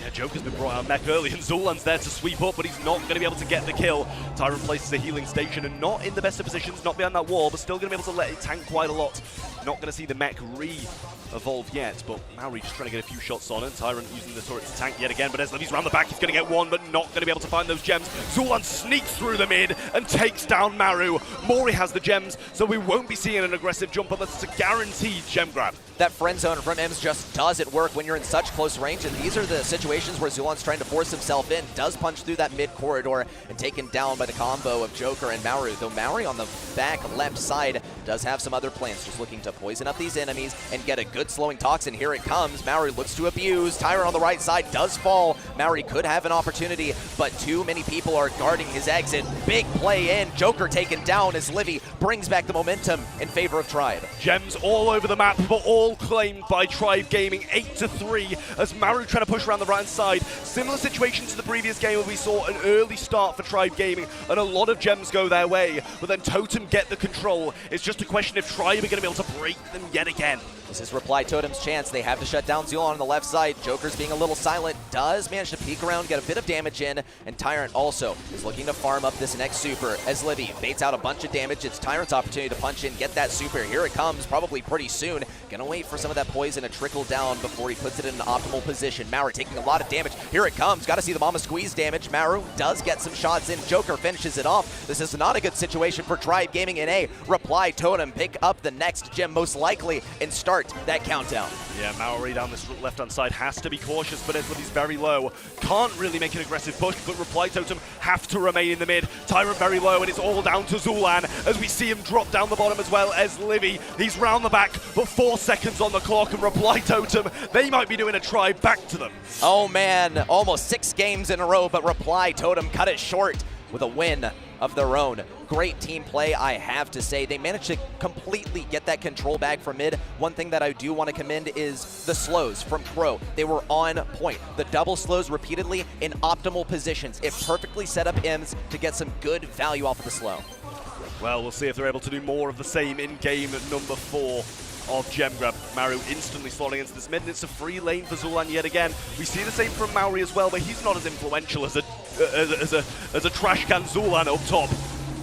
Yeah, Joker's been brought out mech early, and Zulan's there to sweep up, but he's not going to be able to get the kill. Tyrant places a healing station, and not in the best of positions, not behind that wall, but still going to be able to let it tank quite a lot. Not going to see the mech re-evolve yet, but Maori just trying to get a few shots on it. Tyrant using the turret to tank yet again, but as Levy's round the back, he's going to get one, but not going to be able to find those gems. Zulan sneaks through the mid and takes down Maru. Mori has the gems, so we won't be seeing an aggressive jump unless it's a guaranteed gem grab. That friend zone from Ems just doesn't work when you're in such close range, and these are the situations where Zulan's trying to force himself in, does punch through that mid corridor, and taken down by the combo of Joker and Maru. Though Maori on the back left side does have some other plans, just looking to poison up these enemies and get a good slowing toxin. Here it comes. Maori looks to abuse. Tyrant on the right side does fall. Maori could have an opportunity, but too many people are guarding his exit. Big play in. Joker taken down as Livy brings back the momentum in favor of Tribe. Gems all over the map, but all claimed by Tribe Gaming, 8-3, as Maru trying to push around the right side. Similar situation to the previous game where we saw an early start for Tribe Gaming and a lot of gems go their way, but then Totem get the control. It's just a question if Tribe are going to be able to break them yet again. This is Reply Totem's chance. They have to shut down Zulan on the left side. Joker's being a little silent, does manage to peek around, get a bit of damage in, and Tyrant also is looking to farm up this next super as Livy baits out a bunch of damage. It's Tyrant's opportunity to punch in, get that super. Here it comes, probably pretty soon. Gonna wait for some of that poison to trickle down before he puts it in an optimal position. Maru taking a lot of damage. Here it comes, gotta see the Mama Squeeze damage. Maru does get some shots in. Joker finishes it off. This is not a good situation for Tribe Gaming in A. Reply Totem pick up the next gem most likely and start that countdown. Yeah, Maori down this left-hand side has to be cautious, but Eslivy's very low. Can't really make an aggressive push, but Reply Totem have to remain in the mid. Tyrant very low, and it's all down to Zulan as we see him drop down the bottom as well as Livy. He's round the back, but 4 seconds on the clock, and Reply Totem, they might be doing a try back to them. Oh man, almost 6 games in a row, but Reply Totem cut it short with a win of their own. Great team play, I have to say. They managed to completely get that control back from mid. One thing that I do want to commend is the slows from Crow. They were on point. The double slows repeatedly in optimal positions. It perfectly set up Ems to get some good value off of the slow. Well, we'll see if they're able to do more of the same in game number 4 of Gem Grab. Maru instantly slotting into this mid, and it's a free lane for Zulan yet again. We see the same from Maori as well, but he's not as influential as a trash can Zulan up top.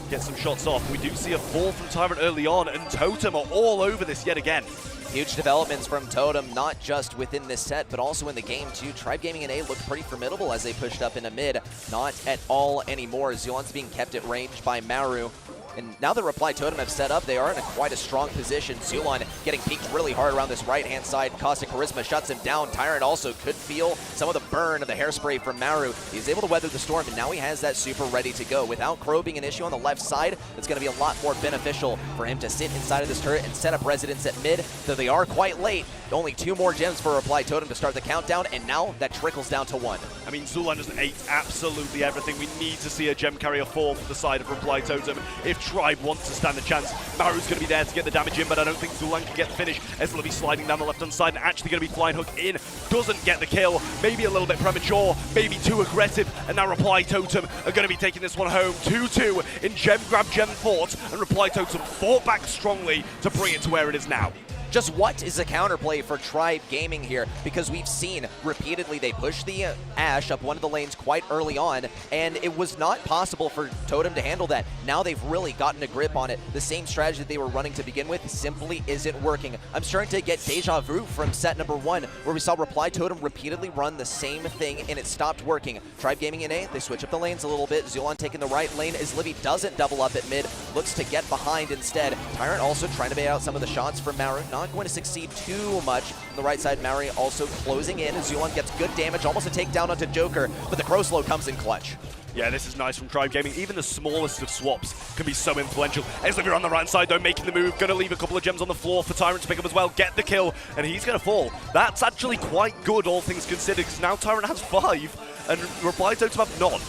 Get some shots off. We do see a fall from Tyrant early on, and Totem are all over this yet again. Huge developments from Totem, not just within this set, but also in the game too. Tribe Gaming and A looked pretty formidable as they pushed up into mid. Not at all anymore. Zulan's being kept at range by Maru. And now that Reply Totem have set up, they are in quite a strong position. Zulan getting peeked really hard around this right-hand side. Caustic Charisma shuts him down. Tyrant also could feel some of the burn of the hairspray from Maru. He's able to weather the storm, and now he has that super ready to go. Without Crow being an issue on the left side, it's going to be a lot more beneficial for him to sit inside of this turret and set up residence at mid, though they are quite late. Only 2 more gems for Reply Totem to start the countdown, and now that trickles down to 1. I mean, Zulan just ate absolutely everything. We need to see a gem carrier fall from the side of Reply Totem if Tribe wants to stand a chance. Maru's going to be there to get the damage in, but I don't think Zulan can get the finish. Eslavy sliding down the left-hand side and actually going to be flying hook in. Doesn't get the kill. Maybe a little bit premature, maybe too aggressive, and now Reply Totem are going to be taking this one home. 2-2 in Gem Grab, Gem Fort, and Reply Totem fought back strongly to bring it to where it is now. just what is the counterplay for Tribe Gaming here? Because we've seen repeatedly they push the Ashe up one of the lanes quite early on, and it was not possible for Totem to handle that. Now they've really gotten a grip on it. The same strategy that they were running to begin with simply isn't working. I'm starting to get deja vu from set number 1, where we saw Reply Totem repeatedly run the same thing, and it stopped working. Tribe Gaming in A, they switch up the lanes a little bit. Zulon taking the right lane as Livy doesn't double up at mid, looks to get behind instead. Tyrant also trying to bait out some of the shots from Maru, not going to succeed too much. On the right side, Maru also closing in. Zulon gets good damage, almost a takedown onto Joker, but the Crow Slow comes in clutch. Yeah, this is nice from Tribe Gaming. Even the smallest of swaps can be so influential. Ezlivir on the right side, though, making the move. Going to leave a couple of gems on the floor for Tyrant to pick up as well. Get the kill, and he's going to fall. That's actually quite good, all things considered, because now Tyrant has 5, and Reply Totem have none.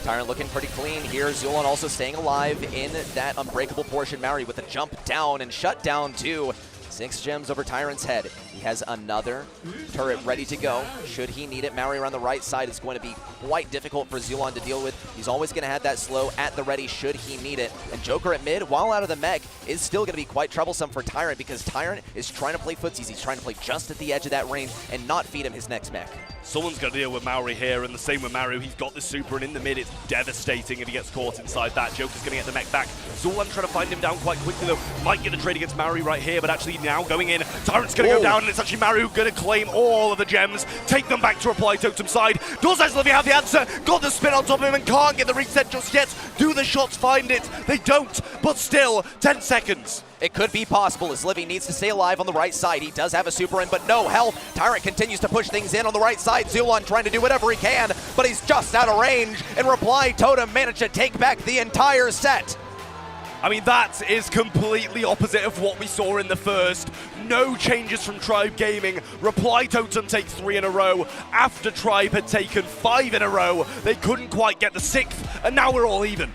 Tyrant looking pretty clean here. Zulon also staying alive in that unbreakable portion. Mary with a jump down and shut down too. 6 gems over Tyrant's head. He has another turret ready to go. Should he need it, Maori around the right side is going to be quite difficult for Zulon to deal with. He's always going to have that slow at the ready should he need it. And Joker at mid, while out of the mech, is still going to be quite troublesome for Tyrant because Tyrant is trying to play footsies. He's trying to play just at the edge of that range and not feed him his next mech. Someone's got to deal with Maori here, and the same with Maru. He's got the super, and in the mid, it's devastating if he gets caught inside that. Joker's going to get the mech back. Zulon trying to find him down quite quickly, though. Might get a trade against Maru right here, but actually now going in. Tyrant's going to go down, and it's actually Maru going to claim all of the gems, take them back to Reply Totem side. Does Ezlivir have the answer? Got the spin on top of him and can't get the reset just yet. Do the shots find it? They don't, but still, 10 seconds. It could be possible as Livy needs to stay alive on the right side. He does have a super in, but no health. Tyrant continues to push things in on the right side. Zulon trying to do whatever he can, but he's just out of range. And Reply Totem managed to take back the entire set. I mean, that is completely opposite of what we saw in the first. No changes from Tribe Gaming. Reply Totem take 3 in a row. After Tribe had taken 5 in a row, they couldn't quite get the 6th, and now we're all even.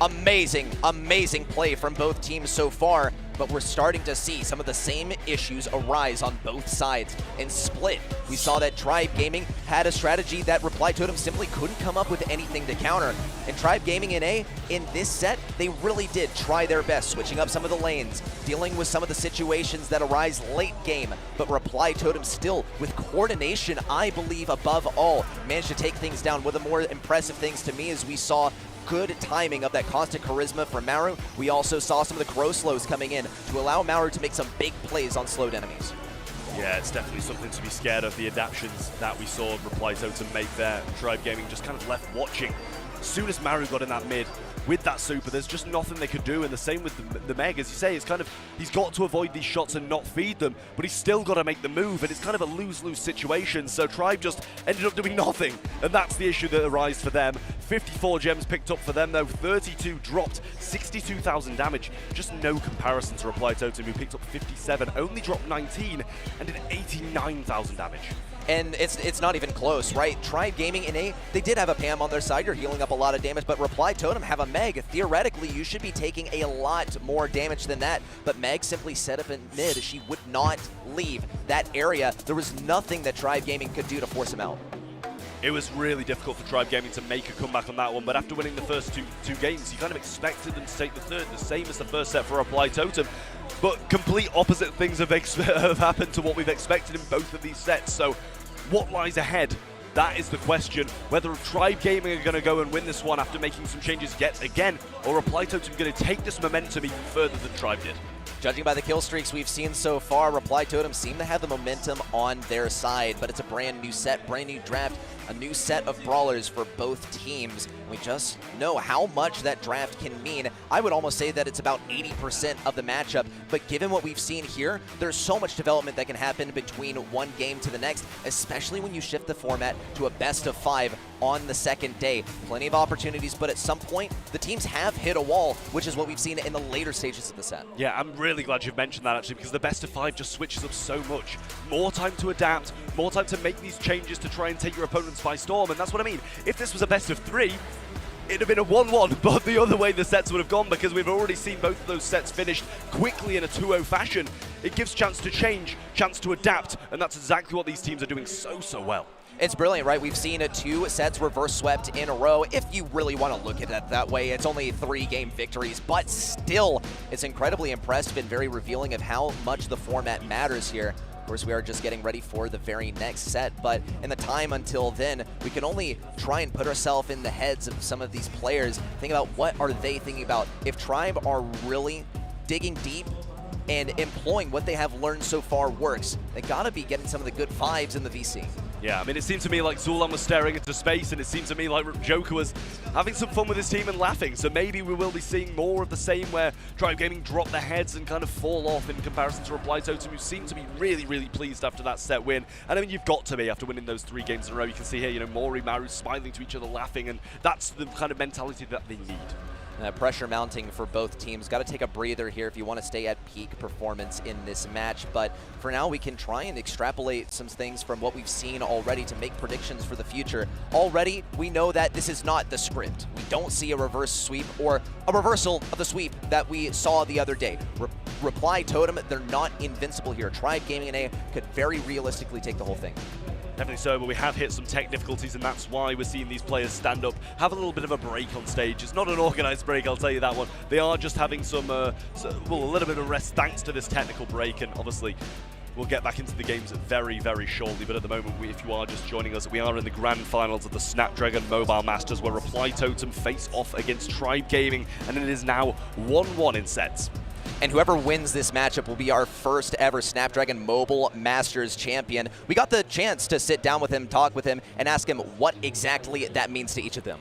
Amazing, amazing play from both teams so far, but we're starting to see some of the same issues arise on both sides. In Split, we saw that Tribe Gaming had a strategy that Reply Totem simply couldn't come up with anything to counter. And Tribe Gaming in A, in this set, they really did try their best, switching up some of the lanes, dealing with some of the situations that arise late game. But Reply Totem still, with coordination, I believe, above all, managed to take things down. One of the more impressive things to me is we saw good timing of that constant charisma from Maru. We also saw some of the Crow Slows coming in to allow Maru to make some big plays on slowed enemies. Yeah, it's definitely something to be scared of, the adaptions that we saw Reply Totem make there. Tribe Gaming just kind of left watching. As soon as Maru got in that mid, with that super, there's just nothing they could do, and the same with the Meg, as you say, it's kind of, he's got to avoid these shots and not feed them, but he's still got to make the move, and it's kind of a lose-lose situation, so Tribe just ended up doing nothing, and that's the issue that arises for them. 54 gems picked up for them, though, 32 dropped, 62,000 damage, just no comparison to Reply Totem, who picked up 57, only dropped 19, and did 89,000 damage. And it's not even close, right? Tribe Gaming in A, they did have a Pam on their side. You're healing up a lot of damage, but Reply Totem have a Meg. Theoretically, you should be taking a lot more damage than that, but Meg simply set up in mid. She would not leave that area. There was nothing that Tribe Gaming could do to force him out. It was really difficult for Tribe Gaming to make a comeback on that one, but after winning the first two games, you kind of expected them to take the third, the same as the first set for Reply Totem. But complete opposite things have happened to what we've expected in both of these sets. So what lies ahead? That is the question. Whether Tribe Gaming are going to go and win this one after making some changes yet again, or Reply Totem going to take this momentum even further than Tribe did. Judging by the kill streaks we've seen so far, Reply Totem seem to have the momentum on their side, but it's a brand new set, brand new draft, a new set of brawlers for both teams. We just know how much that draft can mean. I would almost say that it's about 80% of the matchup, but given what we've seen here, there's so much development that can happen between one game to the next, especially when you shift the format to a best of 5 on the second day. Plenty of opportunities, but at some point, the teams have hit a wall, which is what we've seen in the later stages of the set. Yeah, I'm really glad you've mentioned that, actually, because the best of 5 just switches up so much. More time to adapt, more time to make these changes to try and take your opponents by storm, and that's what I mean. If this was a best of 3, it'd have been a 1-1, but the other way the sets would have gone, because we've already seen both of those sets finished quickly in a 2-0 fashion. It gives chance to change, chance to adapt, and that's exactly what these teams are doing so well. It's brilliant, right? We've seen 2 sets reverse swept in a row. If you really want to look at it that way, it's only 3-game victories, but still, it's incredibly impressive and very revealing of how much the format matters here. Of course, we are just getting ready for the very next set, but in the time until then, we can only try and put ourselves in the heads of some of these players, think about what are they thinking about. If Tribe are really digging deep and employing what they have learned so far works, they gotta be getting some of the good vibes in the VC. Yeah, I mean, it seemed to me like Zulan was staring into space, and it seemed to me like Joker was having some fun with his team and laughing. So maybe we will be seeing more of the same, where Tribe Gaming drop their heads and kind of fall off in comparison to Reply Totem, who seem to be really, really pleased after that set win. And I mean, you've got to be after winning those 3 games in a row. You can see here, you know, Mori, Maru smiling to each other, laughing, and that's the kind of mentality that they need. Pressure mounting for both teams. Got to take a breather here if you want to stay at peak performance in this match. But for now, we can try and extrapolate some things from what we've seen already to make predictions for the future. Already, we know that this is not the script. We don't see a reverse sweep or a reversal of the sweep that we saw the other day. Reply Totem, they're not invincible here. Tribe Gaming and A could very realistically take the whole thing. Definitely so, but we have hit some tech difficulties, and that's why we're seeing these players stand up, have a little bit of a break on stage. It's not an organized break, I'll tell you that one. They are just having some, well, a little bit of rest thanks to this technical break, and obviously we'll get back into the games very, very shortly. But at the moment, if you are just joining us, we are in the grand finals of the Snapdragon Mobile Masters, where Reply Totem face off against Tribe Gaming, and it is now 1-1 in sets. And whoever wins this matchup will be our first ever Snapdragon Mobile Masters champion. We got the chance to sit down with him, talk with him, and ask him what exactly that means to each of them.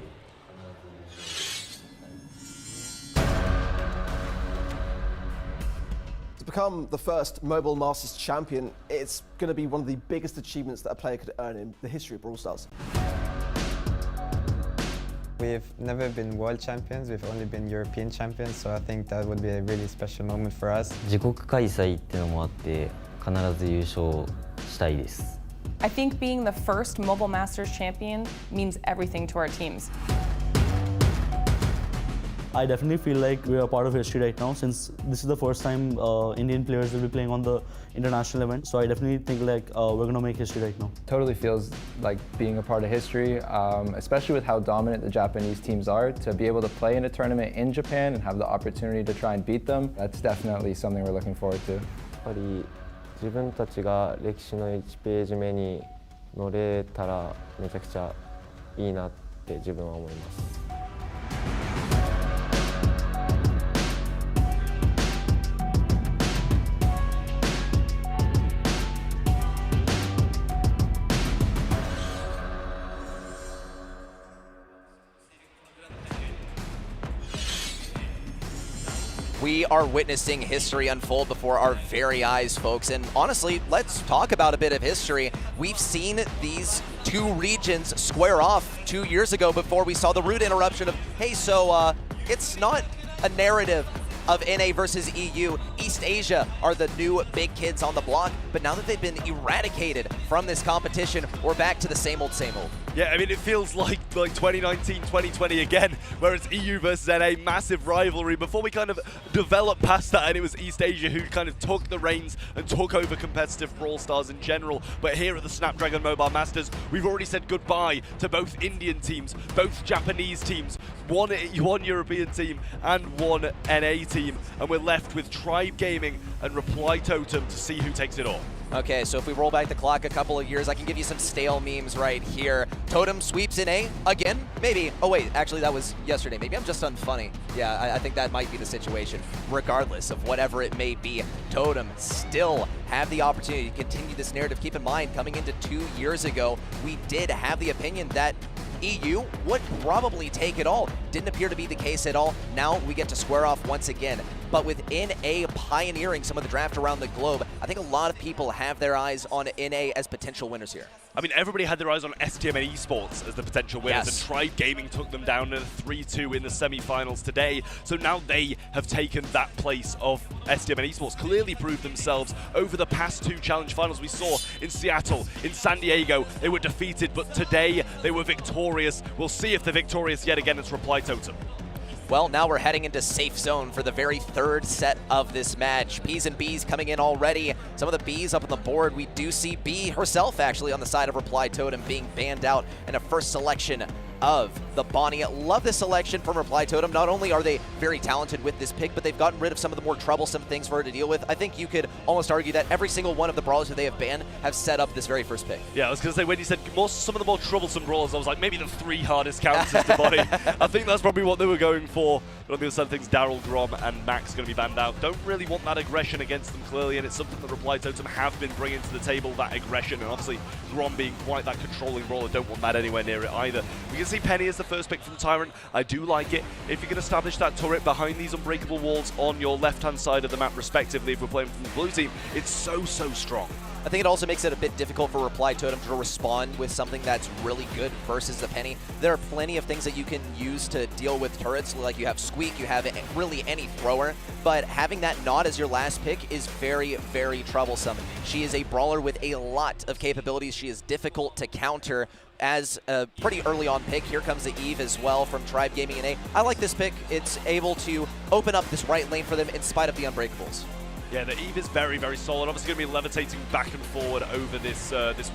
To become the first Mobile Masters champion, it's going to be one of the biggest achievements that a player could earn in the history of Brawl Stars. We've never been world champions, we've only been European champions, so I think that would be a really special moment for us. 自国開催ってのもあって必ず優勝したいです。I think being the first Mobile Masters champion means everything to our teams. I definitely feel like we are part of history right now, since this is the first time Indian players will be playing on the international event. So I definitely think like we're gonna make history right now. Totally feels like being a part of history, especially with how dominant the Japanese teams are. To be able to play in a tournament in Japan and have the opportunity to try and beat them, that's definitely something we're looking forward to. やっぱり自分たちが歴史の1ページ目に乗れたらめちゃくちゃいいなって自分は思います。We are witnessing history unfold before our very eyes, folks. And honestly, let's talk about a bit of history. We've seen these 2 regions square off 2 years ago before we saw the rude interruption of, hey, so it's not a narrative of NA versus EU. East Asia are the new big kids on the block, but now that they've been eradicated from this competition, we're back to the same old, same old. Yeah, I mean, it feels like 2019, 2020 again, where it's EU versus NA, massive rivalry. Before we kind of developed past that, and it was East Asia who kind of took the reins and took over competitive Brawl Stars in general. But here at the Snapdragon Mobile Masters, we've already said goodbye to both Indian teams, both Japanese teams, one European team and one NA team. And we're left with Tribe Gaming and Reply Totem to see who takes it all. Okay, so if we roll back the clock a couple of years, I can give you some stale memes right here. Totem sweeps in A again? Maybe. Oh wait, actually that was yesterday. Maybe I'm just unfunny. Yeah, I think that might be the situation. Regardless of whatever it may be, Totem still have the opportunity to continue this narrative. Keep in mind, coming into 2 years ago, we did have the opinion that EU would probably take it all. Didn't appear to be the case at all. Now we get to square off once again. But with NA pioneering some of the draft around the globe, I think a lot of people have their eyes on NA as potential winners here. I mean, everybody had their eyes on STM and Esports as the potential winners, Yes. and Tribe Gaming took them down in a 3-2 in the semi-finals today. So now they have taken that place of STM and Esports, clearly proved themselves over the past 2 challenge finals we saw in Seattle, in San Diego. They were defeated, but today they were victorious. We'll see if they're victorious yet again. It's Reply Totem. Well, now we're heading into safe zone for the very third set of this match. P's and B's coming in already. Some of the B's up on the board. We do see B herself actually on the side of Reply Totem being banned out in a first selection of the Bonnie. Love this selection from Reply Totem. Not only are they very talented with this pick, but they've gotten rid of some of the more troublesome things for her to deal with. I think you could almost argue that every single one of the brawlers that they have banned have set up this very first pick. Yeah, I was going to say, when you said some of the more troublesome brawlers, I was like, maybe the 3 hardest counters to Bonnie. I think that's probably what they were going for. But on the other side of things, Daryl, Grom, and Max are going to be banned out. Don't really want that aggression against them, clearly, and it's something that Reply Totem have been bringing to the table, that aggression, and obviously Grom being quite that controlling brawler, don't want that anywhere near it either. We can see Penny as the first pick from Tyrant. I do like it. If you can establish that turret behind these unbreakable walls on your left-hand side of the map, respectively, if we're playing from the blue team, it's so strong. I think it also makes it a bit difficult for Reply Totem to respond with something that's really good versus the Penny. There are plenty of things that you can use to deal with turrets, like you have Squeak, you have really any thrower, but having that not as your last pick is very, very troublesome. She is a brawler with a lot of capabilities. She is difficult to counter as a pretty early on pick. Here comes the Eve as well from Tribe Gaming and A. I like this pick. It's able to open up this right lane for them in spite of the Unbreakables. Yeah, the Eve is very, very solid. Obviously going to be levitating back and forward over this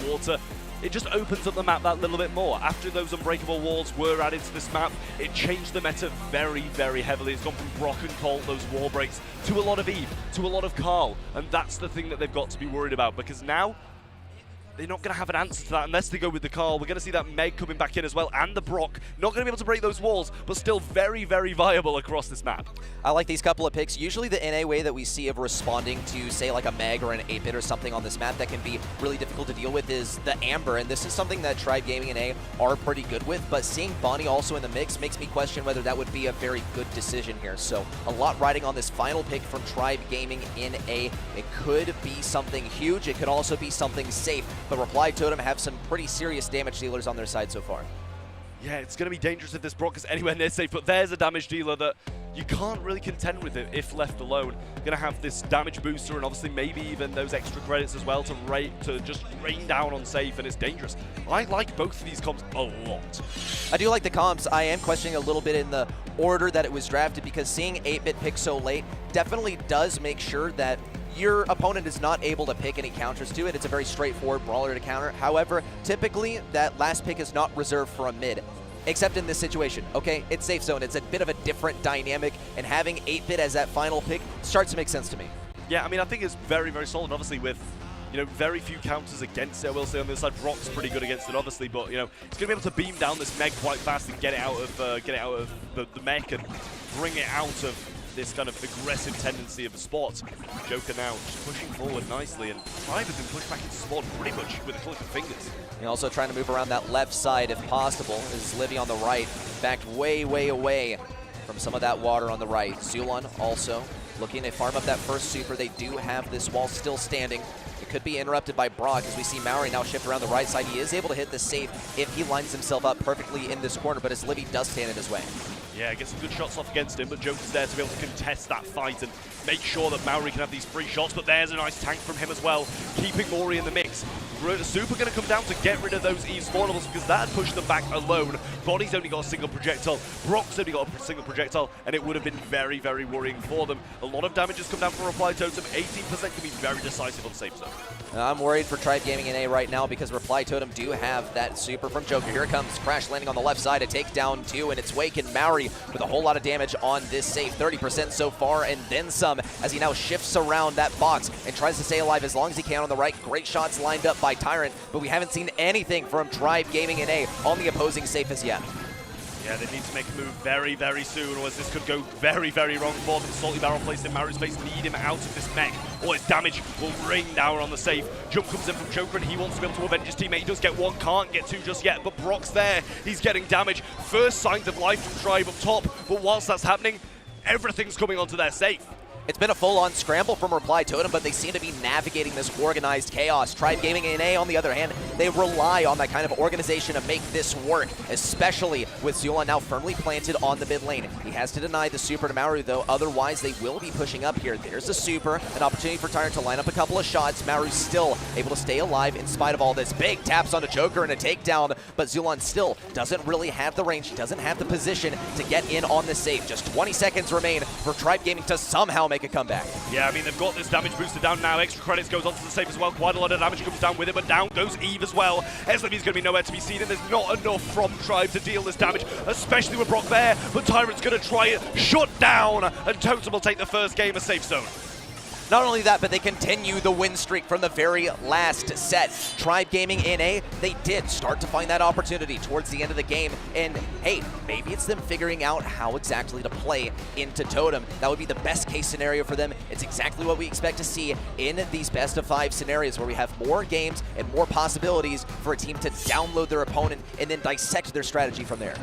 water. It just opens up the map that little bit more. After those unbreakable walls were added to this map, it changed the meta very, very heavily. It's gone from Brock and Colt, those wall breaks, to a lot of Eve, to a lot of Carl. And that's the thing that they've got to be worried about, because now they're not going to have an answer to that unless they go with the Carl. We're going to see that Meg coming back in as well, and the Brock. Not going to be able to break those walls, but still very, very viable across this map. I like these couple of picks. Usually the NA way that we see of responding to, say, like a Meg or an 8-bit or something on this map that can be really difficult to deal with is the Amber, and this is something that Tribe Gaming and A are pretty good with, but seeing Bonnie also in the mix makes me question whether that would be a very good decision here. So a lot riding on this final pick from Tribe Gaming in A. It could be something huge. It could also be something safe, but Reply Totem have some pretty serious damage dealers on their side so far. Yeah, it's going to be dangerous if this Brock is anywhere near safe, but there's a damage dealer that you can't really contend with it if left alone. Going to have this damage booster and obviously maybe even those extra credits as well to just rain down on safe, and it's dangerous. I like both of these comps a lot. I do like the comps. I am questioning a little bit in the order that it was drafted, because seeing 8-bit pick so late definitely does make sure that your opponent is not able to pick any counters to it. It's a very straightforward brawler to counter. However, typically that last pick is not reserved for a mid, except in this situation, okay? It's safe zone. It's a bit of a different dynamic, and having 8-bit as that final pick starts to make sense to me. Yeah, I mean, I think it's very, very solid, obviously, with very few counters against it. I will say on the other side, Brock's pretty good against it, obviously, but he's going to be able to beam down this Meg quite fast and get it out of the mech and bring it out of this kind of aggressive tendency of the spot. Joker now just pushing forward nicely, and Tribe has been pushed back into spawn pretty much with a click of fingers. And also trying to move around that left side if possible. This is Livy on the right, backed way, way away from some of that water on the right. Zulon also looking to farm up that first super. They do have this wall still standing. It could be interrupted by Brock as we see Maori now shift around the right side. He is able to hit the safe if he lines himself up perfectly in this corner, but as Livy does stand in his way. Yeah, get some good shots off against him, but Joker's there to be able to contest that fight and make sure that Maori can have these free shots, but there's a nice tank from him as well, keeping Mori in the mix. Super going to come down to get rid of those Eve spawnables, because that pushed them back alone. Bonnie's only got a single projectile, Brock's only got a single projectile, and it would have been very, very worrying for them. A lot of damage has come down from Reply Totem. 18% can be very decisive on safe zone. I'm worried for Tribe Gaming in A right now, because Reply Totem do have that super from Joker. Here it comes, Crash landing on the left side, a takedown too, and it's Wake and Maori with a whole lot of damage on this safe. 30% so far, and then some, as he now shifts around that box and tries to stay alive as long as he can on the right. Great shots lined up by Tyrant, but we haven't seen anything from Tribe Gaming in A on the opposing safe as yet. Yeah, they need to make a move very, very soon, or as this could go very, very wrong for them. Salty Barrel placed in Maru's face, need him out of this mech, or his damage will rain down on the safe. Jump comes in from Joker, and he wants to be able to avenge his teammate. He does get one, can't get two just yet, but Brock's there. He's getting damage. First signs of life from Tribe up top, but whilst that's happening, everything's coming onto their safe. It's been a full-on scramble from Reply Totem, but they seem to be navigating this organized chaos. Tribe Gaming NA, on the other hand, they rely on that kind of organization to make this work, especially with Zulon now firmly planted on the mid lane. He has to deny the super to Maru, though, otherwise they will be pushing up here. There's the super, an opportunity for Tyrant to line up a couple of shots. Maru's still able to stay alive in spite of all this. Big taps onto Joker and a takedown, but Zulon still doesn't really have the range, doesn't have the position to get in on the save. Just 20 seconds remain for Tribe Gaming to somehow make a comeback. Yeah, I mean, they've got this damage booster down now. Extra credits goes onto the save as well. Quite a lot of damage comes down with it, but down goes Eve as well. Eslevy's going to be nowhere to be seen, and there's not enough from Tribe to deal this damage, especially with Brock there. But Tyrant's going to try it, shut down, and Totem will take the first game of safe zone. Not only that, but they continue the win streak from the very last set. Tribe Gaming NA, they did start to find that opportunity towards the end of the game, and hey, maybe it's them figuring out how exactly to play into Totem. That would be the best case scenario for them. It's exactly what we expect to see in these best of 5 scenarios, where we have more games and more possibilities for a team to download their opponent and then dissect their strategy from there.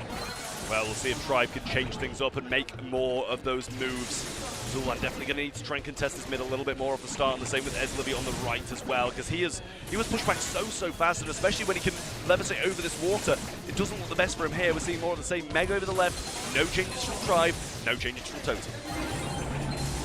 Well, we'll see if Tribe can change things up and make more of those moves. Zulon definitely going to need to try and contest his mid a little bit more off the start, and the same with Eslevy on the right as well, because he was pushed back so fast, and especially when he can levitate over this water, it doesn't look the best for him here. We're seeing more of the same. Meg over the left, no changes from Tribe, no changes from Totem.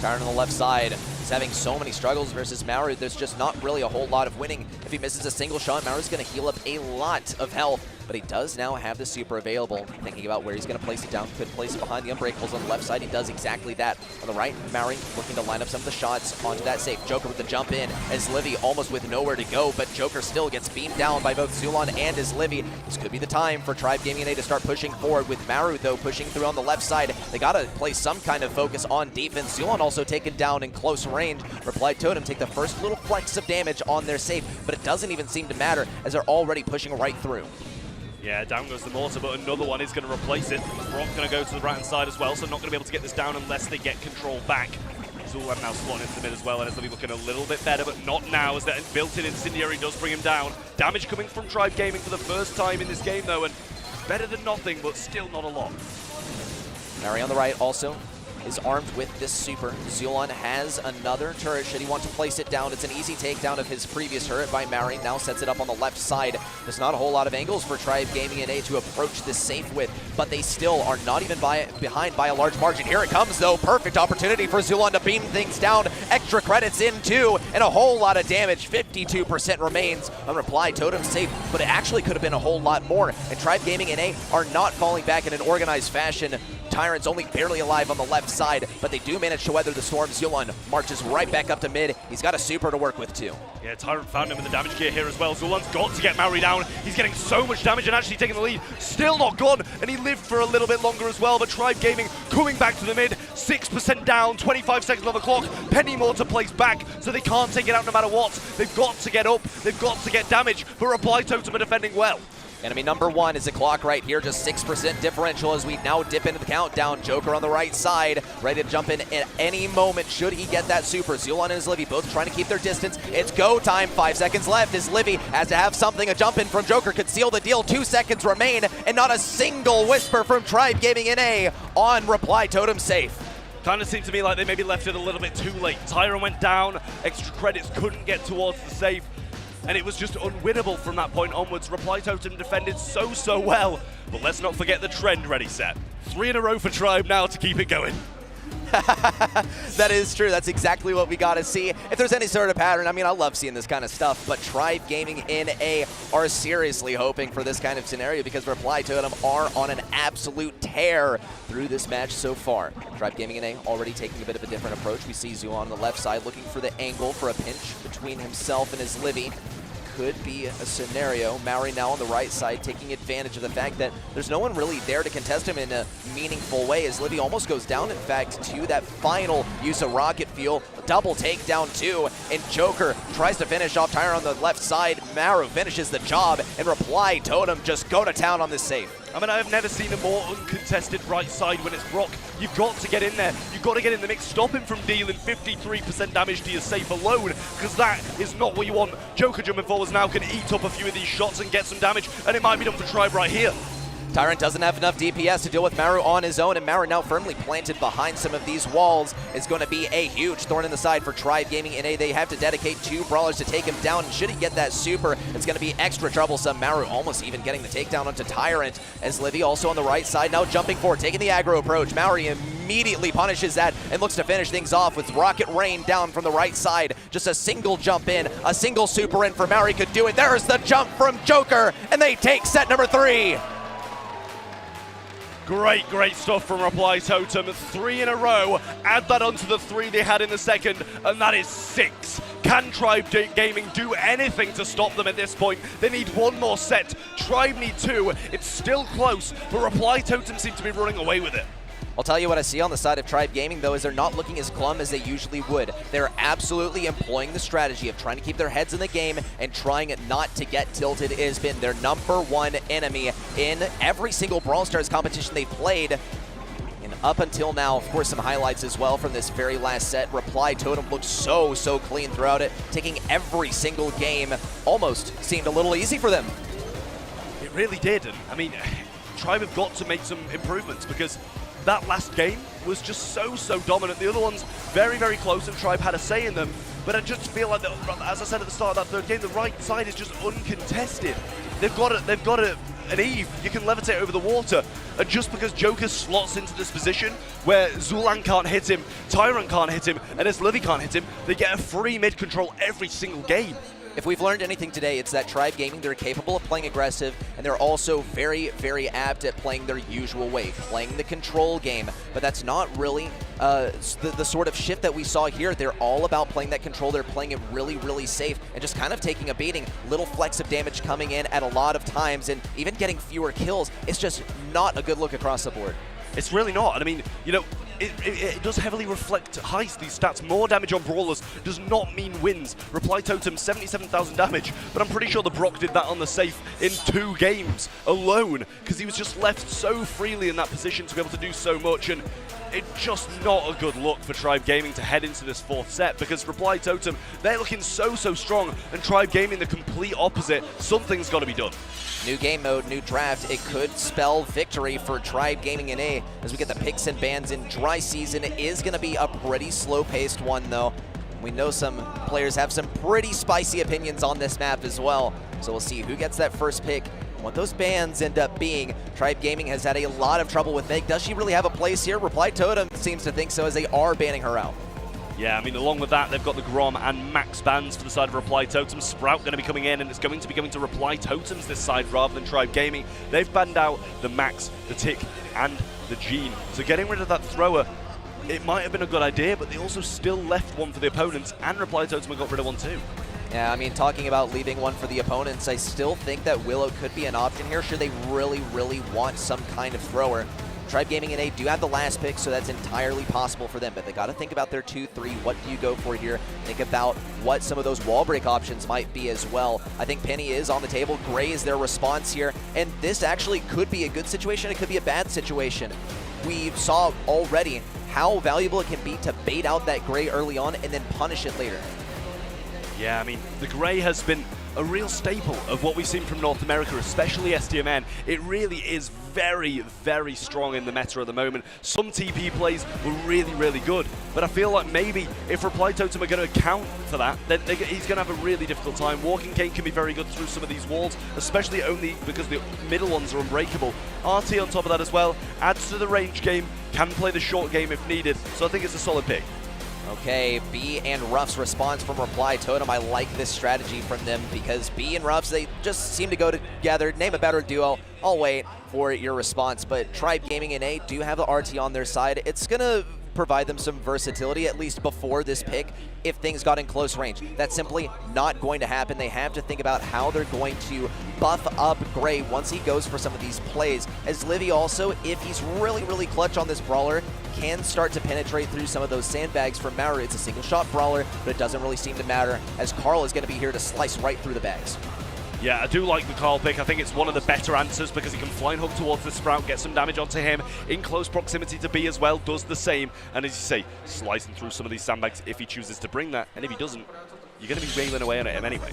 Tyrant on the left side is having so many struggles versus Maru. There's just not really a whole lot of winning. If he misses a single shot, Maru's going to heal up a lot of health, but he does now have the super available. Thinking about where he's going to place it down, could place it behind the Unbreakables on the left side. He does exactly that. On the right, Maru looking to line up some of the shots onto that safe. Joker with the jump in, as Livy almost with nowhere to go, but Joker still gets beamed down by both Zulon and as Livy. This could be the time for Tribe Gaming NA to start pushing forward, with Maru, though, pushing through on the left side. They got to place some kind of focus on defense. Zulon also taken down in close range. Reply Totem take the first little flex of damage on their safe, but it doesn't even seem to matter as they're already pushing right through. Yeah, down goes the mortar, but another one is going to replace it. Brock going to go to the right-hand side as well, so not going to be able to get this down unless they get control back. Zulon now slotting into the mid as well, and Eslevi looking a little bit better, but not now, as that built-in incendiary does bring him down. Damage coming from Tribe Gaming for the first time in this game, though, and better than nothing, but still not a lot. Mary on the right also is armed with this super. Zulon has another turret. Should he want to place it down? It's an easy takedown of his previous turret by Mary. Now sets it up on the left side. There's not a whole lot of angles for Tribe Gaming NA to approach this safe with, but they still are not even behind by a large margin. Here it comes, though. Perfect opportunity for Zulon to beam things down. Extra credits in, too, and a whole lot of damage. 52% remains on Reply Totem safe, but it actually could have been a whole lot more. And Tribe Gaming NA are not falling back in an organized fashion. Tyrant's only barely alive on the left side, but they do manage to weather the storm. Zulon marches right back up to mid. He's got a super to work with, too. Yeah, Tyrant found him in the damage gear here as well. Zulon's got to get Maori down. He's getting so much damage and actually taking the lead. Still not gone, and he lived for a little bit longer as well, but Tribe Gaming coming back to the mid. 6% down, 25 seconds on the clock. Penny Mortar plays back, so they can't take it out no matter what. They've got to get up. They've got to get damage, but Reply Totem are defending well. Enemy number 1 is the clock right here, just 6% differential as we now dip into the countdown. Joker on the right side, ready to jump in at any moment should he get that super. Zulon and his Livy both trying to keep their distance. It's go time, 5 seconds left as Livy has to have something. A jump in from Joker could seal the deal. 2 seconds remain, and not a single whisper from Tribe Gaming NA on Reply Totem safe. Kind of seemed to me like they maybe left it a little bit too late. Tyrant went down, extra credits couldn't get towards the safe, and it was just unwinnable from that point onwards. Reply Totem defended so well, but let's not forget the trend. Ready, set. 3 in a row for Tribe now to keep it going. That is true. That's exactly what we got to see. If there's any sort of pattern, I mean, I love seeing this kind of stuff, but Tribe Gaming NA are seriously hoping for this kind of scenario because Reply Totem are on an absolute tear through this match so far. Tribe Gaming NA already taking a bit of a different approach. We see Zulon on the left side looking for the angle for a pinch between himself and his Livy. Could be a scenario. Maori now on the right side taking advantage of the fact that there's no one really there to contest him in a meaningful way as Livy almost goes down, in fact, to that final use of Rocket Fuel. Double takedown too, and Joker tries to finish off Tyrant on the left side. Maru finishes the job, and Reply Totem just go to town on this save. I mean, I've never seen a more uncontested right side when it's Brock. You've got to get in there. You've got to get in the mix. Stop him from dealing 53% damage to your safe alone, because that is not what you want. Joker jumping forwards now can eat up a few of these shots and get some damage, and it might be done for Tribe right here. Tyrant doesn't have enough DPS to deal with Maru on his own, and Maru now firmly planted behind some of these walls is going to be a huge thorn in the side for Tribe Gaming NA. They have to dedicate 2 brawlers to take him down, and should he get that super, it's going to be extra troublesome. Maru almost even getting the takedown onto Tyrant, as Livy also on the right side now jumping forward, taking the aggro approach. Maru immediately punishes that and looks to finish things off with Rocket Rain down from the right side. Just a single jump in, a single super in for Maru could do it. There's the jump from Joker, and they take set number 3. Great stuff from Reply Totem. 3 in a row. Add that onto the 3 they had in the second, and that is 6. Can Tribe Gaming do anything to stop them at this point? They need 1 more set. Tribe need 2. It's still close, but Reply Totem seem to be running away with it. I'll tell you what I see on the side of Tribe Gaming, though, is they're not looking as glum as they usually would. They're absolutely employing the strategy of trying to keep their heads in the game and trying not to get tilted. It has been their #1 enemy in every single Brawl Stars competition they've played. And up until now, of course, some highlights as well from this very last set. Reply Totem looked so clean throughout it, taking every single game. Almost seemed a little easy for them. It really did, and I mean, Tribe have got to make some improvements, because that last game was just so dominant. The other ones very close, and Tribe had a say in them, but I just feel like, as I said at the start of that 3rd game, the right side is just uncontested. They've got an Eve, you can levitate over the water, and just because Joker slots into this position where Zulan can't hit him, Tyrant can't hit him, and as Livy can't hit him, they get a free mid control every single game. If we've learned anything today, it's that Tribe Gaming, they're capable of playing aggressive, and they're also very apt at playing their usual way, playing the control game. But that's not really the sort of shift that we saw here. They're all about playing that control. They're playing it really safe and just kind of taking a beating. Little flecks of damage coming in at a lot of times, and even getting fewer kills. It's just not a good look across the board. It's really not, and I mean, you know, it does heavily reflect Heist, these stats. More damage on Brawlers does not mean wins. Reply Totem, 77,000 damage, but I'm pretty sure the Brock did that on the safe in 2 games alone, because he was just left so freely in that position to be able to do so much, and it's just not a good look for Tribe Gaming to head into this 4th set, because Reply Totem, they're looking so strong, and Tribe Gaming the complete opposite. Something's got to be done. New game mode, new draft. It could spell victory for Tribe Gaming NA as we get the picks and bans in. Dry season is going to be a pretty slow-paced one, though. We know some players have some pretty spicy opinions on this map as well. So we'll see who gets that first pick and what those bans end up being. Tribe Gaming has had a lot of trouble with Meg. Does she really have a place here? Reply Totem seems to think so, as they are banning her out. Yeah, I mean, along with that, they've got the Grom and Max bans for the side of Reply Totem. Sprout going to be coming in, and it's going to be going to Reply Totems this side rather than Tribe Gaming. They've banned out the Max, the Tick, and the Gene. So getting rid of that thrower, it might have been a good idea, but they also still left one for the opponents, and Reply Totem got rid of one too. Yeah, I mean, talking about leaving one for the opponents, I still think that Willow could be an option here should they really want some kind of thrower. Tribe Gaming NA do have the last pick, so that's entirely possible for them, but they got to think about their 2-3. What do you go for here? Think about what some of those wall break options might be as well. I think Penny is on the table. Gray is their response here, and this actually could be a good situation. It could be a bad situation. We saw already how valuable it can be to bait out that Gray early on and then punish it later. Yeah, I mean, the Gray has been a real staple of what we've seen from North America, especially SDMN. It really is very strong in the meta at the moment. Some TP plays were really good, but I feel like maybe if Reply Totem are going to account for that, then he's going to have a really difficult time. Walking Cane can be very good through some of these walls, especially only because the middle ones are unbreakable. RT on top of that as well, adds to the range game, can play the short game if needed, so I think it's a solid pick. Okay, B and Ruff's response from Reply Totem. I like this strategy from them because B and Ruff's, they just seem to go together. Name a better duo. I'll wait for your response, but Tribe Gaming NA do have the RT on their side. It's going to provide them some versatility, at least before this pick, if things got in close range. That's simply not going to happen. They have to think about how they're going to buff up Gray once he goes for some of these plays. As Livy also, if he's really clutch on this brawler, can start to penetrate through some of those sandbags from Maru. It's a single shot brawler, but it doesn't really seem to matter, as Carl is going to be here to slice right through the bags. Yeah, I do like the Carl pick. I think it's one of the better answers because he can flying hook towards the Sprout, get some damage onto him, in close proximity to B as well, does the same, and as you say, slicing through some of these sandbags if he chooses to bring that, and if he doesn't, you're going to be railing away on him anyway.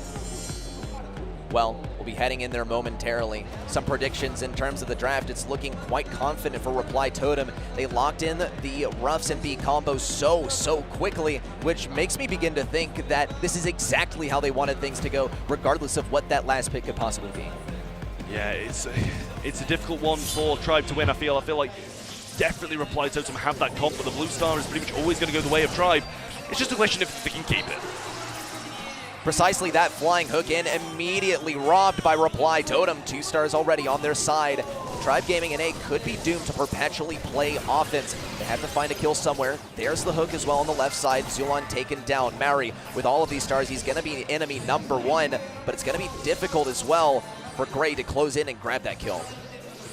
Well, we'll be heading in there momentarily. Some predictions in terms of the draft. It's looking quite confident for Reply Totem. They locked in the Ruffs and B combos so quickly, which makes me begin to think that this is exactly how they wanted things to go, regardless of what that last pick could possibly be. Yeah, it's a difficult one for Tribe to win. I feel like definitely Reply Totem have that comp, but the blue star is pretty much always going to go the way of Tribe. It's just a question if they can keep it. Precisely that flying hook in, immediately robbed by Reply Totem. 2 stars already on their side. Tribe Gaming and A could be doomed to perpetually play offense. They have to find a kill somewhere. There's the hook as well on the left side. Zulon taken down. Mari, with all of these stars, he's going to be enemy number 1, but it's going to be difficult as well for Gray to close in and grab that kill.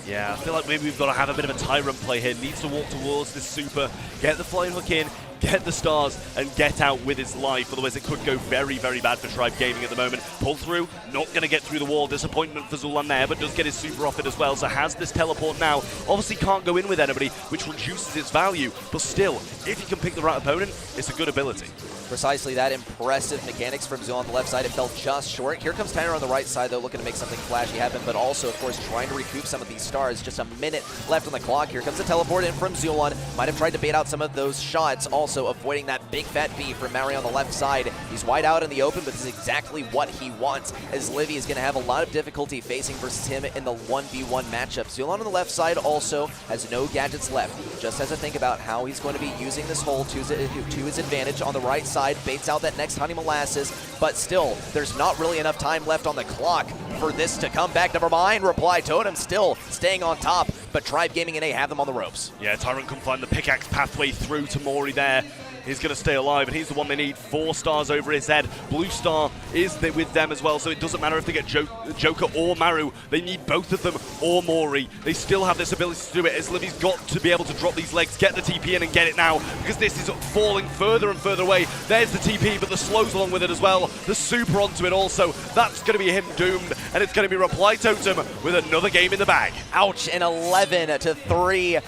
Yeah, I feel like maybe we've got to have a bit of a Tyrant play here. Needs to walk towards this super, get the flying hook in, get the stars, and get out with his life. Otherwise, it could go very bad for Tribe Gaming at the moment. Pull through, not going to get through the wall. Disappointment for Zulan there, but does get his super off it as well. So has this teleport now. Obviously can't go in with anybody, which reduces its value. But still, if you can pick the right opponent, it's a good ability. Precisely that. Impressive mechanics from Zulan on the left side. It fell just short. Here comes Tyner on the right side, though, looking to make something flashy happen, but also, of course, trying to recoup some of these stars. Just a minute left on the clock. Here comes the teleport in from Zulan. Might have tried to bait out some of those shots, also avoiding that big fat V from Mari on the left side. He's wide out in the open, but this is exactly what he wants, as Livy is going to have a lot of difficulty facing versus him in the 1v1 matchup. Zulan on the left side also has no gadgets left. Just has to think about how he's going to be using this hole to his advantage. On the right side, baits out that next Honey Molasses, but still, there's not really enough time left on the clock for this to come back. Never mind, Reply Totem still staying on top, but Tribe Gaming and A have them on the ropes. Yeah, Tyrant can find the pickaxe pathway through to Mori there. He's going to stay alive, and he's the one they need. 4 stars over his head. Blue star is with them as well, so it doesn't matter if they get Joker or Maru. They need both of them or Mori. They still have this ability to do it, as Livy's got to be able to drop these legs, get the TP in and get it now, because this is falling further and further away. There's the TP, but the slows along with it as well. The super onto it also. That's going to be him doomed, and it's going to be Reply Totem with another game in the bag. Ouch, and 11-3.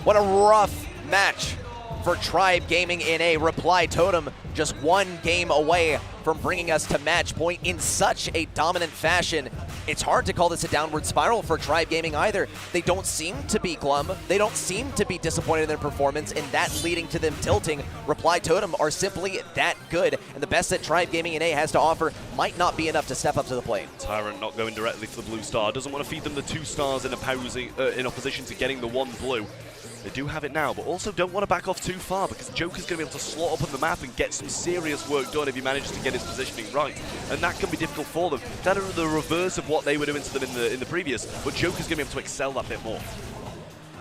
What a rough match for Tribe Gaming in A. Reply Totem just 1 game away from bringing us to match point in such a dominant fashion. It's hard to call this a downward spiral for Tribe Gaming either. They don't seem to be glum. They don't seem to be disappointed in their performance, and that leading to them tilting. Reply Totem are simply that good, and the best that Tribe Gaming in A has to offer might not be enough to step up to the plate. Tyrant not going directly for the blue star. Doesn't want to feed them the 2 stars in opposition to getting the 1 blue. They do have it now, but also don't want to back off too far, because Joker's going to be able to slot up on the map and get some serious work done if he manages to get his positioning right. And that can be difficult for them. That is the reverse of what they were doing to them in the previous, but Joker's going to be able to excel that bit more.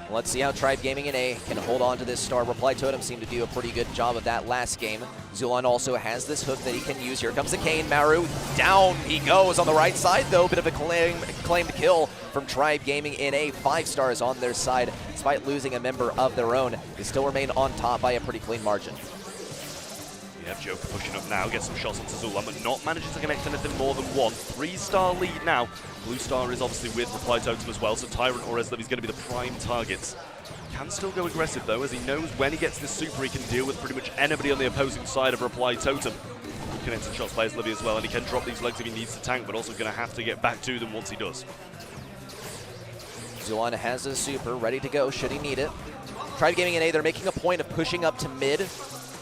Let's see how Tribe Gaming and A can hold on to this star. Reply Totem seemed to do a pretty good job of that last game. Zulon also has this hook that he can use. Here comes the Kane. Maru, down he goes on the right side, though. Bit of a claimed kill from Tribe Gaming in A. 5 stars on their side, despite losing a member of their own. They still remain on top by a pretty clean margin. We have Joker pushing up now, gets some shots onto Zulan, but not managing to connect anything more than 1. 3-star lead now. Blue star is obviously with Reply Totem as well, so Tyrant or Eslev is going to be the prime targets. Can still go aggressive though, as he knows when he gets this super, he can deal with pretty much anybody on the opposing side of Reply Totem. Connected shots by Eslev as well, and he can drop these legs if he needs to tank, but also going to have to get back to them once he does. Zulan has his super ready to go should he need it. Tribe Gaming and A, they're making a point of pushing up to mid.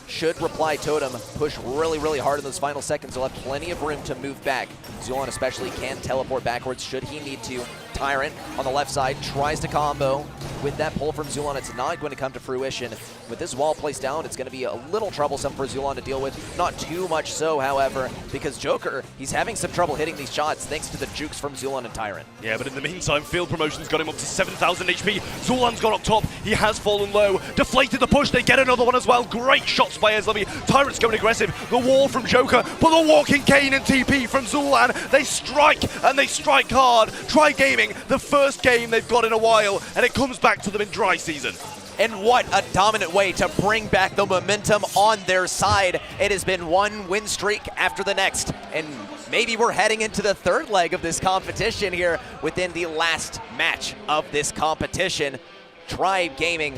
Should Reply Totem push really hard in those final seconds, they'll have plenty of room to move back. Zulon especially can teleport backwards should he need to. Tyrant on the left side tries to combo with that pull from Zulon. It's not going to come to fruition. With this wall placed down, it's going to be a little troublesome for Zulon to deal with. Not too much so, however, because Joker, he's having some trouble hitting these shots thanks to the jukes from Zulon and Tyrant. Yeah, but in the meantime, Field Promotion's got him up to 7,000 HP. Zulan's got up top. He has fallen low. Deflated the push. They get another one as well. Great shots by Eslevi. Tyrant's going aggressive. The wall from Joker, but the walking Kane and TP from Zulan. They strike, and they strike hard. Try Gaming, the first game they've got in a while, and it comes back to them in dry season. And what a dominant way to bring back the momentum on their side. It has been one win streak after the next, and maybe we're heading into the 3rd leg of this competition here within the last match of this competition. Tribe Gaming,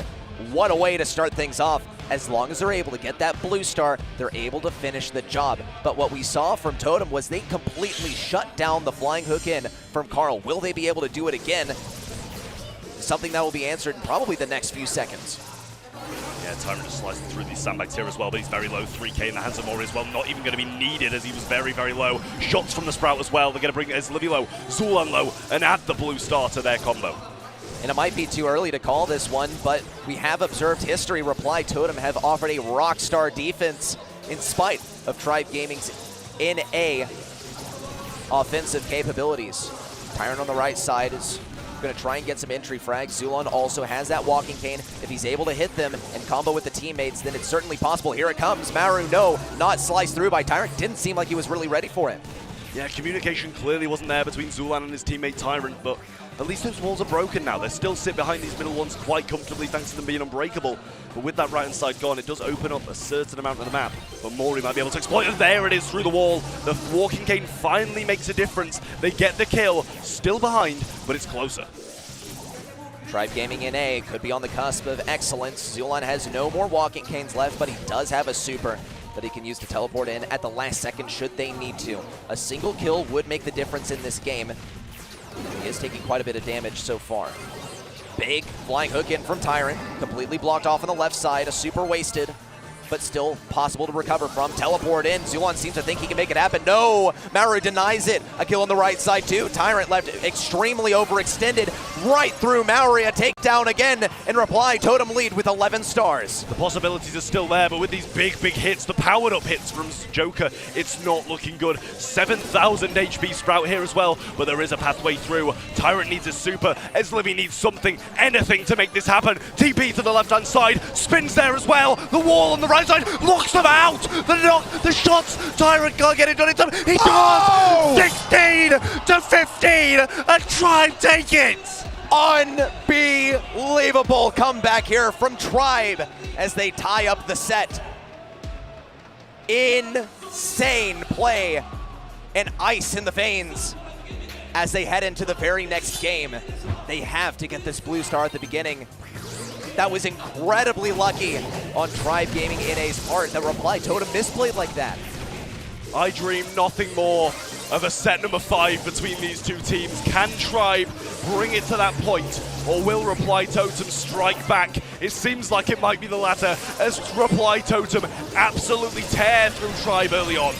what a way to start things off. As long as they're able to get that blue star, they're able to finish the job. But what we saw from Totem was they completely shut down the flying hook in from Carl. Will they be able to do it again? Something that will be answered in probably the next few seconds. Yeah, Tyrant just slicing through these sandbags here as well, but he's very low. 3k in the hands of Mori as well. Not even going to be needed as he was very, very low. Shots from the Sprout as well. They're going to bring Livy low, Zulan low, and add the blue star to their combo. And it might be too early to call this one, but we have observed history. Reply Totem have offered a rock-star defense in spite of Tribe Gaming's NA offensive capabilities. Tyrant on the right side is going to try and get some entry frags. Zulan also has that walking cane. If he's able to hit them and combo with the teammates, then it's certainly possible. Here it comes. Maru, no, not sliced through by Tyrant. Didn't seem like he was really ready for it. Yeah, communication clearly wasn't there between Zulan and his teammate Tyrant, but at least those walls are broken now. They still sit behind these middle ones quite comfortably thanks to them being unbreakable. But with that right-hand side gone, it does open up a certain amount of the map. But Mori might be able to exploit it. There it is through the wall. The walking cane finally makes a difference. They get the kill. Still behind, but it's closer. Tribe Gaming NA could be on the cusp of excellence. Zulan has no more walking canes left, but he does have a super that he can use to teleport in at the last second should they need to. A single kill would make the difference in this game. He is taking quite a bit of damage so far. Big flying hook in from Tyrant, completely blocked off on the left side, a super wasted, but still possible to recover from. Teleport in, Zulan seems to think he can make it happen. No, Maru denies it. A kill on the right side too. Tyrant left extremely overextended right through Maori. A takedown again, and Reply Totem lead with 11 stars. The possibilities are still there, but with these big hits, the powered up hits from Joker, it's not looking good. 7,000 HP Sprout here as well, but there is a pathway through. Tyrant needs a super. Livy needs something, anything to make this happen. TP to the left-hand side, spins there as well. The wall on the right side locks them out. The shots, Tyrant can't get it done in time. He does! 16 to 15, and Tribe take it! Unbelievable comeback here from Tribe as they tie up the set. Insane play and ice in the veins as they head into the very next game. They have to get this blue star at the beginning. That was incredibly lucky on Tribe Gaming NA's part that Reply Totem misplayed like that. I dream nothing more of a set number 5 between these two teams. Can Tribe bring it to that point, or will Reply Totem strike back? It seems like it might be the latter, as Reply Totem absolutely tear through Tribe early on.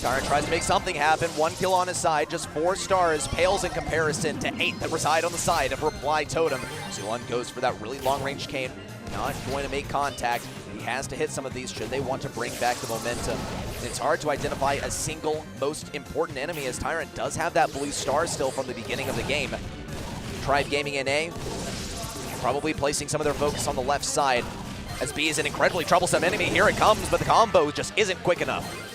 Tyrant tries to make something happen. 1 kill on his side, just 4 stars, pales in comparison to 8 that reside on the side of Reply Totem. Zulan goes for that really long-range cane, not going to make contact. He has to hit some of these should they want to bring back the momentum. And it's hard to identify a single most important enemy, as Tyrant does have that blue star still from the beginning of the game. Tribe Gaming NA probably placing some of their focus on the left side, as B is an incredibly troublesome enemy. Here it comes, but the combo just isn't quick enough.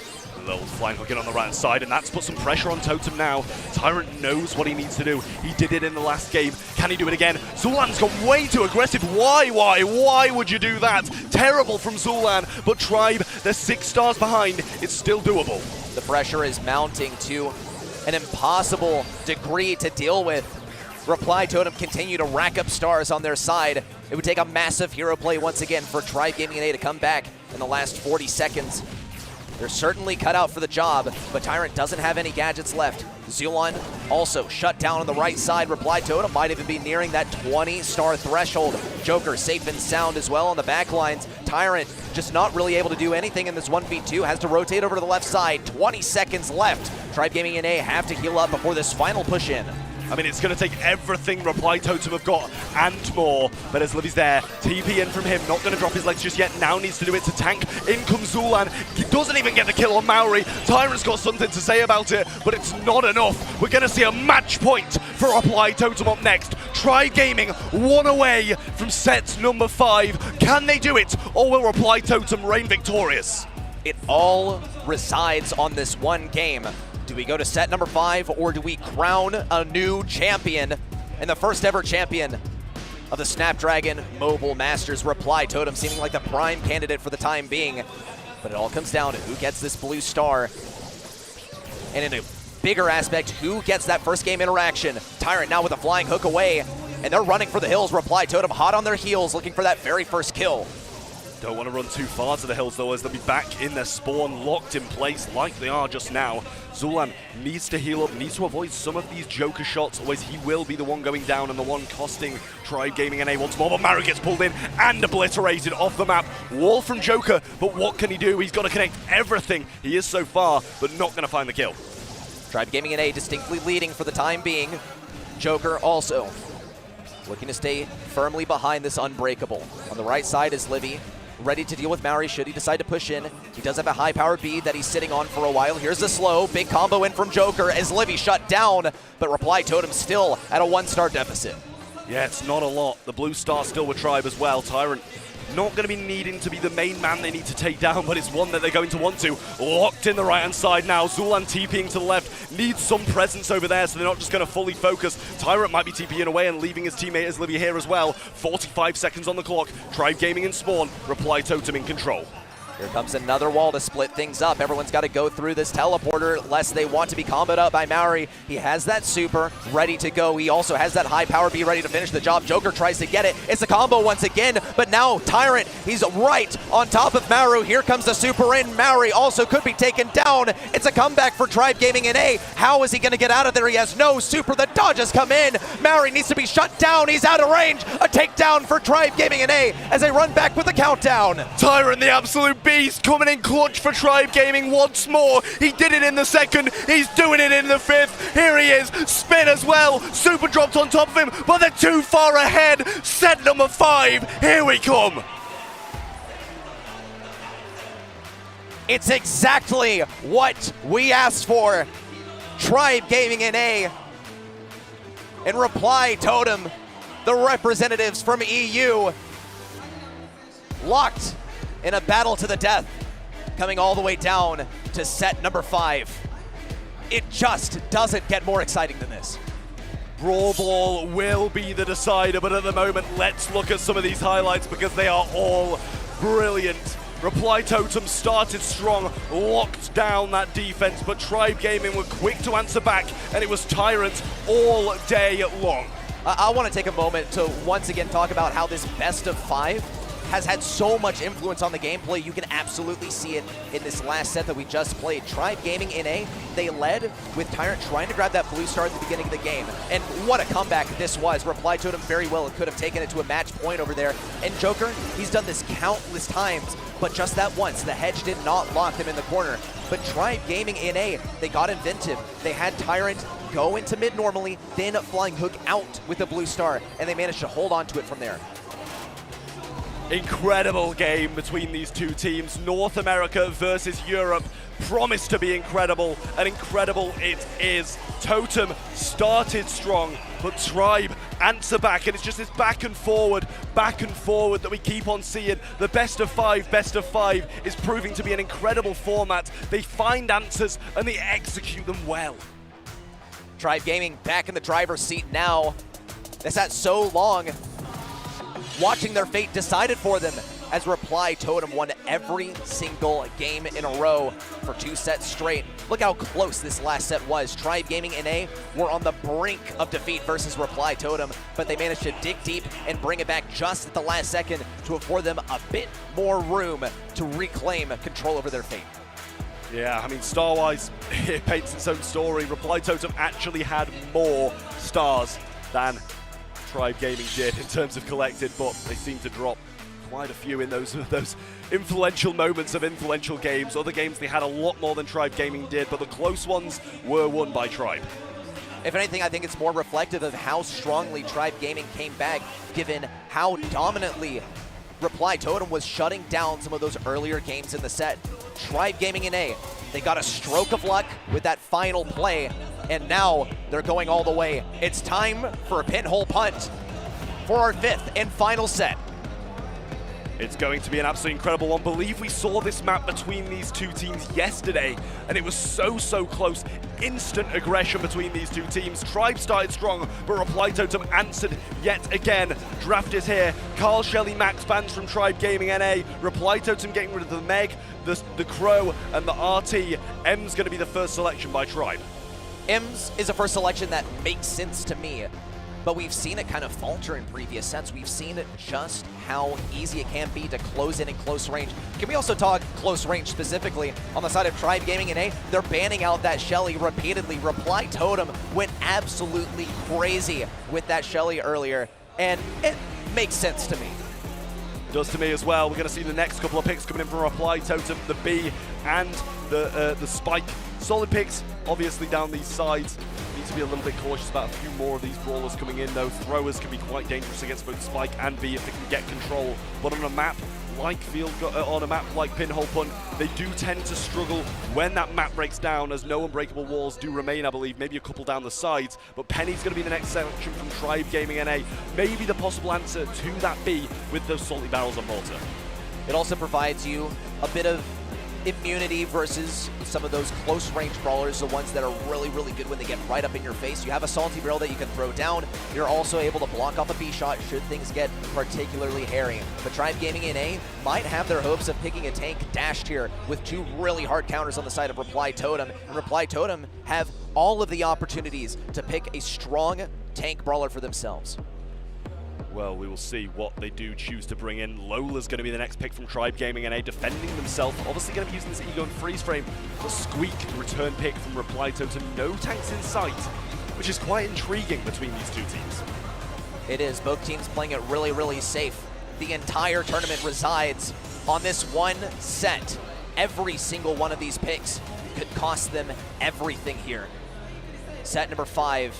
Little flying hook in on the right side, and that's put some pressure on Totem now. Tyrant knows what he needs to do. He did it in the last game. Can he do it again? Zulan's gone way too aggressive. Why would you do that? Terrible from Zulan, but Tribe, they're 6 stars behind. It's still doable. The pressure is mounting to an impossible degree to deal with. Reply Totem continue to rack up stars on their side. It would take a massive hero play once again for Tribe Gaming NA to come back in the last 40 seconds. They're certainly cut out for the job, but Tyrant doesn't have any gadgets left. Zulan also shut down on the right side. Reply Totem might even be nearing that 20-star threshold. Joker safe and sound as well on the back lines. Tyrant just not really able to do anything in this 1v2. Has to rotate over to the left side. 20 seconds left. Tribe Gaming NA have to heal up before this final push in. I mean, it's going to take everything Reply Totem have got and more. But as Livy's there, TP in from him, not going to drop his legs just yet. Now needs to do it to tank. In comes Zulan. He doesn't even get the kill on Maori. Tyrant's got something to say about it, but it's not enough. We're going to see a match point for Reply Totem up next. Tribe Gaming 1 away from set number 5. Can they do it, or will Reply Totem reign victorious? It all resides on this one game. Do we go to set number 5, or do we crown a new champion and the first ever champion of the Snapdragon Mobile Masters? Reply Totem seeming like the prime candidate for the time being, but it all comes down to who gets this blue star. And in a bigger aspect, who gets that first game interaction? Tyrant now with a flying hook away, and they're running for the hills. Reply Totem hot on their heels, looking for that very first kill. Don't want to run too far to the hills though, as they'll be back in their spawn, locked in place like they are just now. Xulan needs to heal up, needs to avoid some of these Joker shots, otherwise he will be the one going down and the one costing Tribe Gaming NA once more. But Maru gets pulled in and obliterated off the map. Wall from Joker, but what can he do? He's got to connect everything. He is so far, but not going to find the kill. Tribe Gaming NA distinctly leading for the time being. Joker also looking to stay firmly behind this Unbreakable. On the right side is Livy, ready to deal with Maori should he decide to push in. He does have a high-powered bead that he's sitting on for a while. Here's the slow, big combo in from Joker as Livy shut down, but Reply Totem still at a 1-star deficit. Yeah, it's not a lot. The blue star still with Tribe as well. Tyrant not going to be needing to be the main man they need to take down, but it's one that they're going to want to. Locked in the right-hand side now. Xulan TPing to the left. Needs some presence over there, so they're not just going to fully focus. Tyrant might be TPing away and leaving his teammate as Livy here as well. 45 seconds on the clock. Tribe Gaming in spawn. Reply Totem in control. Here comes another wall to split things up. Everyone's got to go through this teleporter lest they want to be comboed up by Maori. He has that super ready to go. He also has that high power B ready to finish the job. Joker tries to get it. It's a combo once again, but now Tyrant, he's right on top of Maru. Here comes the super in. Maori also could be taken down. It's a comeback for Tribe Gaming NA. How is he going to get out of there? He has no super. The dodge has come in. Maori needs to be shut down. He's out of range. A takedown for Tribe Gaming NA as they run back with the countdown. Tyrant, the absolute beast, coming in clutch for Tribe Gaming once more. He did it in the second, he's doing it in the fifth. Here he is, spin as well, super dropped on top of him, but they're too far ahead. Set number 5, here we come. It's exactly what we asked for. Tribe Gaming NA and Reply Totem, the representatives from EU, locked in a battle to the death, coming all the way down to set number 5. It just doesn't get more exciting than this. Brawl Ball will be the decider, but at the moment, let's look at some of these highlights because they are all brilliant. Reply Totem started strong, locked down that defense, but Tribe Gaming were quick to answer back, and it was Tyrant all day long. I want to take a moment to once again talk about how this best of 5 has had so much influence on the gameplay. You can absolutely see it in this last set that we just played. Tribe Gaming NA, they led with Tyrant trying to grab that blue star at the beginning of the game. And what a comeback this was. Reply Totem very well could have taken it to a match point over there. And Joker, he's done this countless times, but just that once, the hedge did not lock him in the corner. But Tribe Gaming NA, they got inventive. They had Tyrant go into mid normally, then flying hook out with the blue star, and they managed to hold on to it from there. Incredible game between these two teams. North America versus Europe. Promised to be incredible, and incredible it is. Totem started strong, but Tribe answer back, and it's just this back and forward that we keep on seeing. The best of 5 is proving to be an incredible format. They find answers, and they execute them well. Tribe Gaming back in the driver's seat now. They sat so long watching their fate decided for them as Reply Totem won every single game in a row for 2 sets straight. Look how close this last set was. Tribe Gaming NA were on the brink of defeat versus Reply Totem, but they managed to dig deep and bring it back just at the last second to afford them a bit more room to reclaim control over their fate. Yeah, I mean, star-wise, it paints its own story. Reply Totem actually had more stars than Tribe Gaming did in terms of collected, but they seem to drop quite a few in those influential moments of influential games. Other games they had a lot more than Tribe Gaming did, but the close ones were won by Tribe. If anything, I think it's more reflective of how strongly Tribe Gaming came back, given how dominantly Reply Totem was shutting down some of those earlier games in the set. Tribe Gaming NA, they got a stroke of luck with that final play, and now they're going all the way. It's time for a pinhole punt for our 5th and final set. It's going to be an absolutely incredible one. I believe we saw this map between these two teams yesterday, and it was so close. Instant aggression between these two teams. Tribe started strong, but Reply Totem answered yet again. Draft is here. Carl Shelley, Max bans from Tribe Gaming NA. Reply Totem getting rid of the Meg, the Crow, and the RT. M's going to be the first selection by Tribe. M's is a first selection that makes sense to me. but we've seen it kind of falter in previous sets. We've seen just how easy it can be to close in close range. Can we also talk close range specifically on the side of Tribe Gaming and A? They're banning out that Shelly repeatedly. Reply Totem went absolutely crazy with that Shelly earlier, and it makes sense to me. Does to me as well. We're going to see the next couple of picks coming in from Reply Totem, the B and the Spike. Solid picks, obviously, down these sides. Need to be a little bit cautious about a few more of these brawlers coming in, though. Throwers can be quite dangerous against both Spike and B if they can get control. But on a map like Pinhole Punt, they do tend to struggle when that map breaks down, as no unbreakable walls do remain, I believe. Maybe a couple down the sides, but Penny's going to be the next selection from Tribe Gaming NA. Maybe the possible answer to that B with those salty barrels on Mortar. It also provides you a bit of immunity versus some of those close range brawlers, the ones that are really, really good when they get right up in your face. You have a salty barrel that you can throw down. You're also able to block off a B shot should things get particularly hairy. But Tribe Gaming in A might have their hopes of picking a tank dashed here with two really hard counters on the side of Reply Totem. And Reply Totem have all of the opportunities to pick a strong tank brawler for themselves. Well, we will see what they do choose to bring in. Lola's going to be the next pick from Tribe Gaming NA, defending themselves. Obviously going to be using this Ego and Freeze Frame. The Squeak, return pick from Reply Totem. No tanks in sight, which is quite intriguing between these two teams. It is. Both teams playing it really, really safe. The entire tournament resides on this one set. Every single one of these picks could cost them everything here. Set number 5.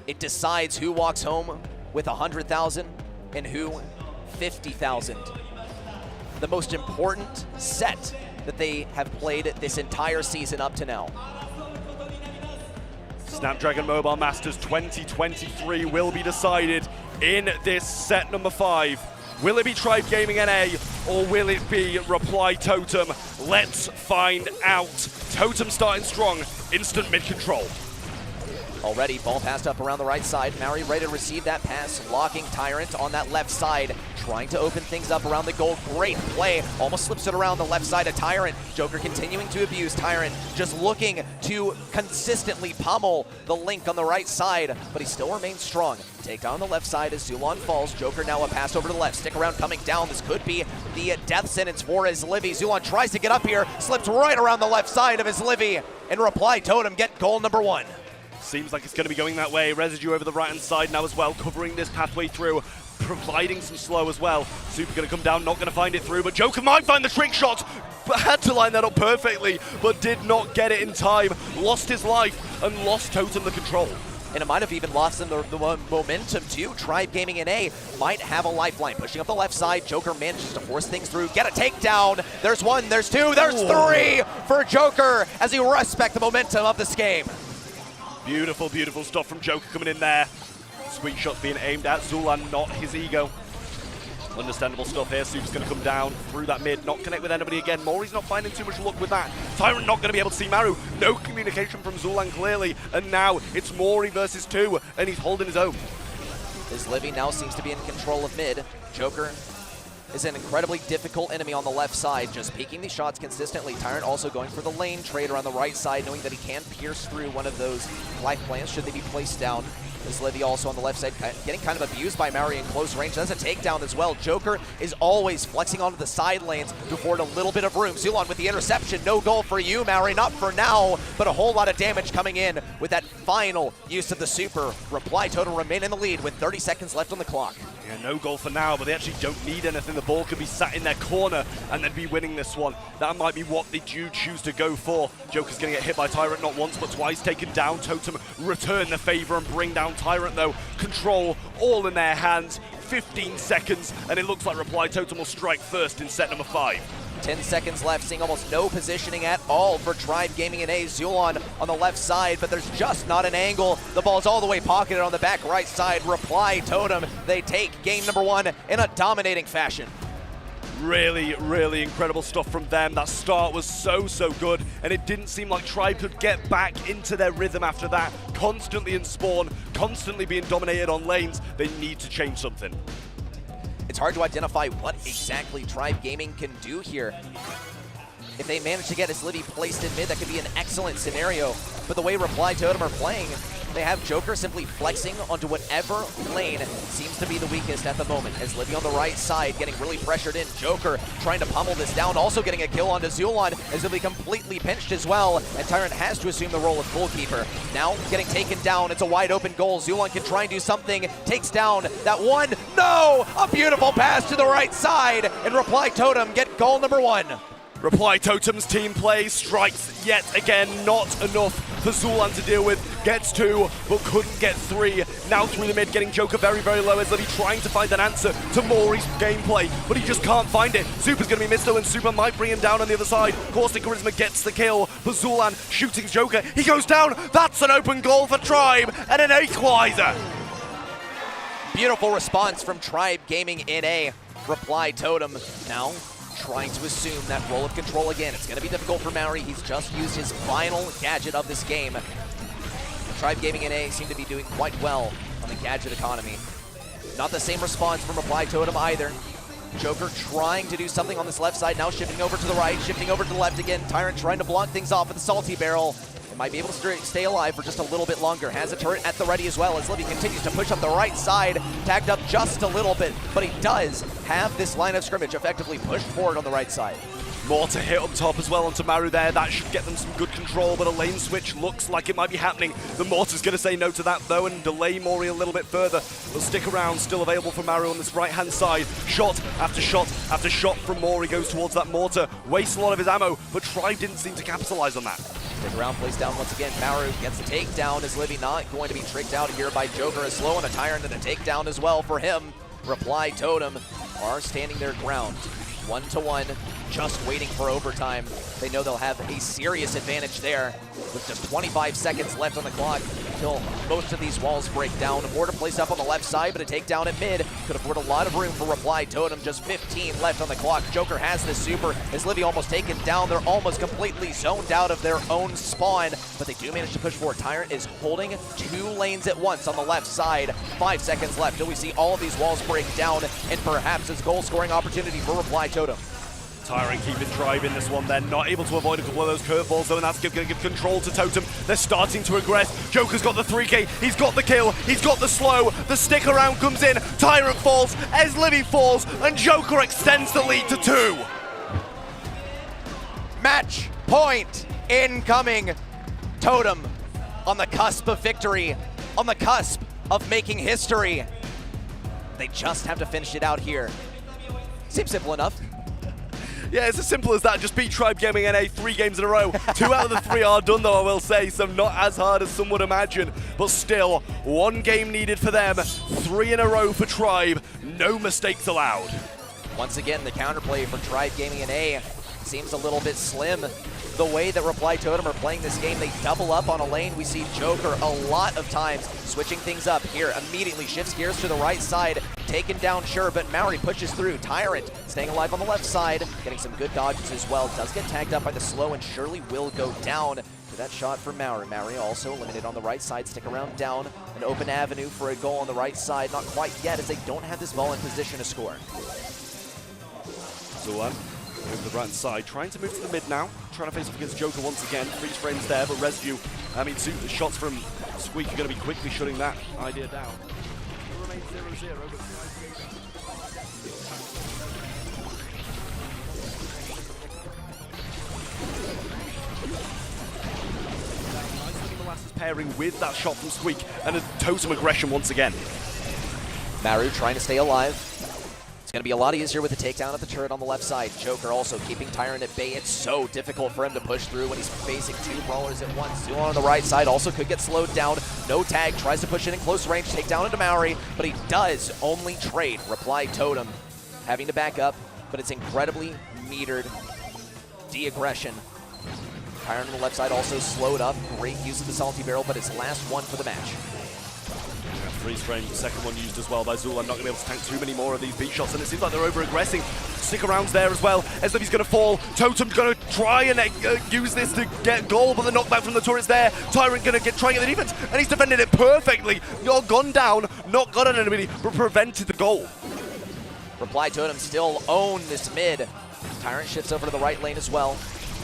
It decides who walks home with 100,000 and who 50,000. The most important set that they have played this entire season up to now. Snapdragon Mobile Masters 2023 will be decided in this set number 5. Will it be Tribe Gaming NA or will it be Reply Totem? Let's find out. Totem starting strong, instant mid control. Already, ball passed up around the right side. Maori ready to receive that pass, locking Tyrant on that left side, trying to open things up around the goal. Great play, almost slips it around the left side of Tyrant. Joker continuing to abuse Tyrant, just looking to consistently pummel the Link on the right side, but he still remains strong. Take on the left side as Zulon falls. Joker now a pass over to the left. Stick around coming down. This could be the death sentence for his Livy. Zulon tries to get up here, slips right around the left side of his Livy, and Reply Totem get goal number 1. Seems like it's going to be going that way. Residue over the right-hand side now as well, covering this pathway through, providing some slow as well. Super going to come down, not going to find it through, but Joker might find the trick shot. But had to line that up perfectly, but did not get it in time. Lost his life and lost Totem the control. And it might have even lost them the momentum too. Tribe Gaming NA might have a lifeline. Pushing up the left side, Joker manages to force things through, get a takedown. There's 1, there's 2, there's 3 for Joker as he respects the momentum of this game. Beautiful, beautiful stuff from Joker coming in there. Sweet shots being aimed at Zulan, not his ego. Understandable stuff here. Super's going to come down through that mid, not connect with anybody again. Mori's not finding too much luck with that. Tyrant not going to be able to see Maru. No communication from Zulan clearly. And now it's Mori versus 2, and he's holding his own. His Livy now seems to be in control of mid. Joker is an incredibly difficult enemy on the left side, just peeking these shots consistently. Tyrant also going for the lane trader on the right side, knowing that he can pierce through one of those life plants should they be placed down. This Livy also on the left side, getting kind of abused by Maori in close range. That's a takedown as well. Joker is always flexing onto the side lanes to afford a little bit of room. Zulon with the interception. No goal for you, Maori. Not for now, but a whole lot of damage coming in with that final use of the super. Reply Totem remain in the lead with 30 seconds left on the clock. Yeah, no goal for now, but they actually don't need anything. The ball could be sat in their corner and they'd be winning this one. That might be what they do choose to go for. Joker's going to get hit by Tyrant not once, but twice. Taken down. Totem return the favor and bring down Tyrant, though. Control all in their hands. 15 seconds, and it looks like Reply Totem will strike first in set number 5. 10 seconds left, seeing almost no positioning at all for Tribe Gaming and A. Zulon on the left side, but there's just not an angle. The ball's all the way pocketed on the back right side. Reply Totem, they take game number 1 in a dominating fashion. Really, really incredible stuff from them. That start was so good, and it didn't seem like Tribe could get back into their rhythm after that. Constantly in spawn, constantly being dominated on lanes. They need to change something. It's hard to identify what exactly Tribe Gaming can do here. If they manage to get his Livy placed in mid, that could be an excellent scenario. But the way Reply Totem are playing, They have Joker simply flexing onto whatever lane seems to be the weakest at the moment. As Livy on the right side getting really pressured in. Joker trying to pummel this down, also getting a kill onto Zulon as Livy completely pinched as well. And Tyrant has to assume the role of goalkeeper. Now getting taken down. It's a wide open goal. Zulon can try and do something. Takes down that one. No! A beautiful pass to the right side. And Reply Totem get goal number 1. Reply Totem's team play strikes yet again, not enough for Zulon to deal with. Gets 2, but couldn't get 3. Now through the mid, getting Joker very, very low as Livy trying to find an answer to Maury's gameplay, but he just can't find it. Super's going to be missed though, and Super might bring him down on the other side. Caustic Charisma gets the kill, but Zulon shooting Joker. He goes down. That's an open goal for Tribe, and an equalizer. Beautiful response from Tribe Gaming in a Reply Totem. Now trying to assume that role of control again. It's going to be difficult for Maori. He's just used his final gadget of this game. Tribe Gaming NA seem to be doing quite well on the gadget economy. Not the same response from Reply Totem either. Joker trying to do something on this left side, now shifting over to the right, shifting over to the left again. Tyrant trying to block things off with the Salty Barrel. It might be able to stay alive for just a little bit longer. Has a turret at the ready as well as Livy continues to push up the right side. Tagged up just a little bit, but he does have this line of scrimmage effectively pushed forward on the right side. More to hit up top as well onto Maru there. That should get them some good control, but a lane switch looks like it might be happening. The Mortar's going to say no to that though and delay Maury a little bit further. Will stick around, still available for Maru on this right-hand side. Shot after shot after shot from Maury goes towards that Mortar. Wastes a lot of his ammo, but Tribe didn't seem to capitalize on that. Stick around, plays down once again. Maru gets the takedown as Livy not going to be tricked out here by Joker. As slow on a Tyrant and a takedown as well for him. Reply Totem are standing their ground. 1-1, just waiting for overtime. They know they'll have a serious advantage there with just 25 seconds left on the clock until most of these walls break down. Mortar placed up on the left side, but a takedown at mid could afford a lot of room for Reply Totem. Just 15 left on the clock. Joker has this super. As Livy almost taken down, they're almost completely zoned out of their own spawn, but they do manage to push forward. Tyrant is holding 2 lanes at once on the left side. 5 seconds left till we see all of these walls break down and perhaps his goal scoring opportunity for Reply Totem. Tyrant keeping Tribe in this one. They're not able to avoid a couple of those curveballs though, and that's going to give control to Totem. They're starting to aggress. Joker's got the 3K. He's got the kill. He's got the slow. The stick around comes in. Tyrant falls as Livy falls, and Joker extends the lead to 2. Match point incoming. Totem on the cusp of victory, on the cusp of making history. They just have to finish it out here. Seems simple enough. Yeah, it's as simple as that. Just beat Tribe Gaming NA 3 games in a row. 2 out of the 3 are done though, I will say, so not as hard as some would imagine. But still, 1 game needed for them. 3 in a row for Tribe. No mistakes allowed. Once again, the counterplay for Tribe Gaming NA seems a little bit slim. The way that Reply Totem are playing this game, they double up on a lane. We see Joker a lot of times switching things up here. Immediately shifts gears to the right side. Taken down, sure, but Maori pushes through. Tyrant staying alive on the left side, getting some good dodges as well. Does get tagged up by the slow and surely will go down to that shot for Maori. Maori also eliminated on the right side. Stick around down. An open avenue for a goal on the right side. Not quite yet as they don't have this ball in position to score. Zulon over the right side, trying to move to the mid now. Trying to face off against Joker once again. Freeze frames there, but residue. I mean, the shots from Squeak are going to be quickly shutting that idea down. It remains 0-0, but pairing with that shot from Squeak and a Totem aggression once again. Maru trying to stay alive. It's going to be a lot easier with the takedown at the turret on the left side. Joker also keeping Tyrant at bay. It's so difficult for him to push through when he's facing 2 brawlers at once. Zulon on the right side also could get slowed down. No tag, tries to push it in close range, take down into Maori, but he does only trade. Reply Totem having to back up, but it's incredibly metered de-aggression. Tyrant on the left side also slowed up. Great use of the Salty Barrel, but it's last one for the match. Freeze frame, second one used as well by Zulon. Not going to be able to tank too many more of these beat shots, and it seems like they're over-aggressing. Stick around's there as well. As if he's going to fall. Totem's going to try and use this to get goal, but the knockback from the turret's there. Tyrant going to try and get the defense, and he's defended it perfectly. Not gone down, not got an enemy, but prevented the goal. Reply Totem still own this mid. Tyrant shifts over to the right lane as well.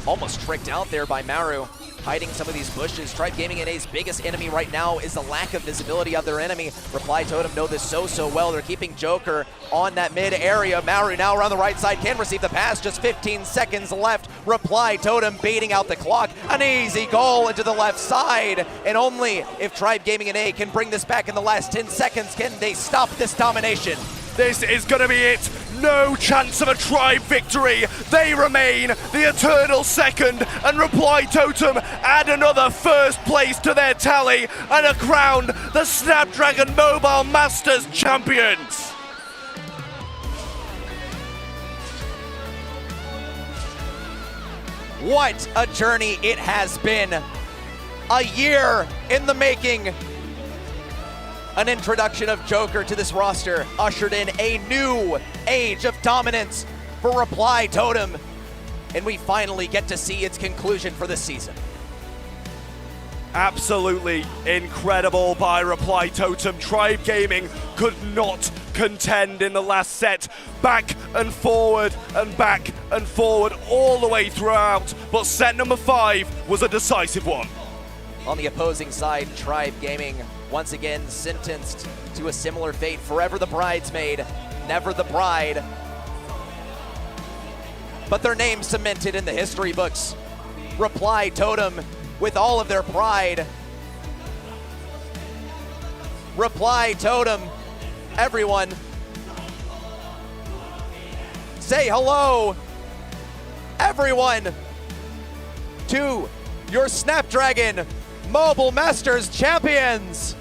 Almost tricked out there by Maru. hiding some of these bushes. Tribe Gaming NA's biggest enemy right now is the lack of visibility of their enemy. Reply Totem know this so well. They're keeping Joker on that mid area. Maru now around the right side can receive the pass. Just 15 seconds left. Reply Totem baiting out the clock. An easy goal into the left side. And only if Tribe Gaming NA can bring this back in the last 10 seconds can they stop this domination. This is going to be it. No chance of a Tribe victory. They remain the eternal second, and Reply Totem add another first place to their tally and are crowned the Snapdragon Mobile Masters champions. What a journey it has been. A year in the making. An introduction of Joker to this roster ushered in a new age of dominance for Reply Totem, and we finally get to see its conclusion for this season. Absolutely incredible by Reply Totem. Tribe Gaming could not contend in the last set. Back and forward and back and forward all the way throughout, but set number 5 was a decisive one. On the opposing side, Tribe Gaming once again sentenced to a similar fate. Forever the bridesmaid, never the bride. But their name cemented in the history books. Reply Totem with all of their pride. Reply Totem, everyone, say hello, everyone, to your Snapdragon Mobile Masters champions.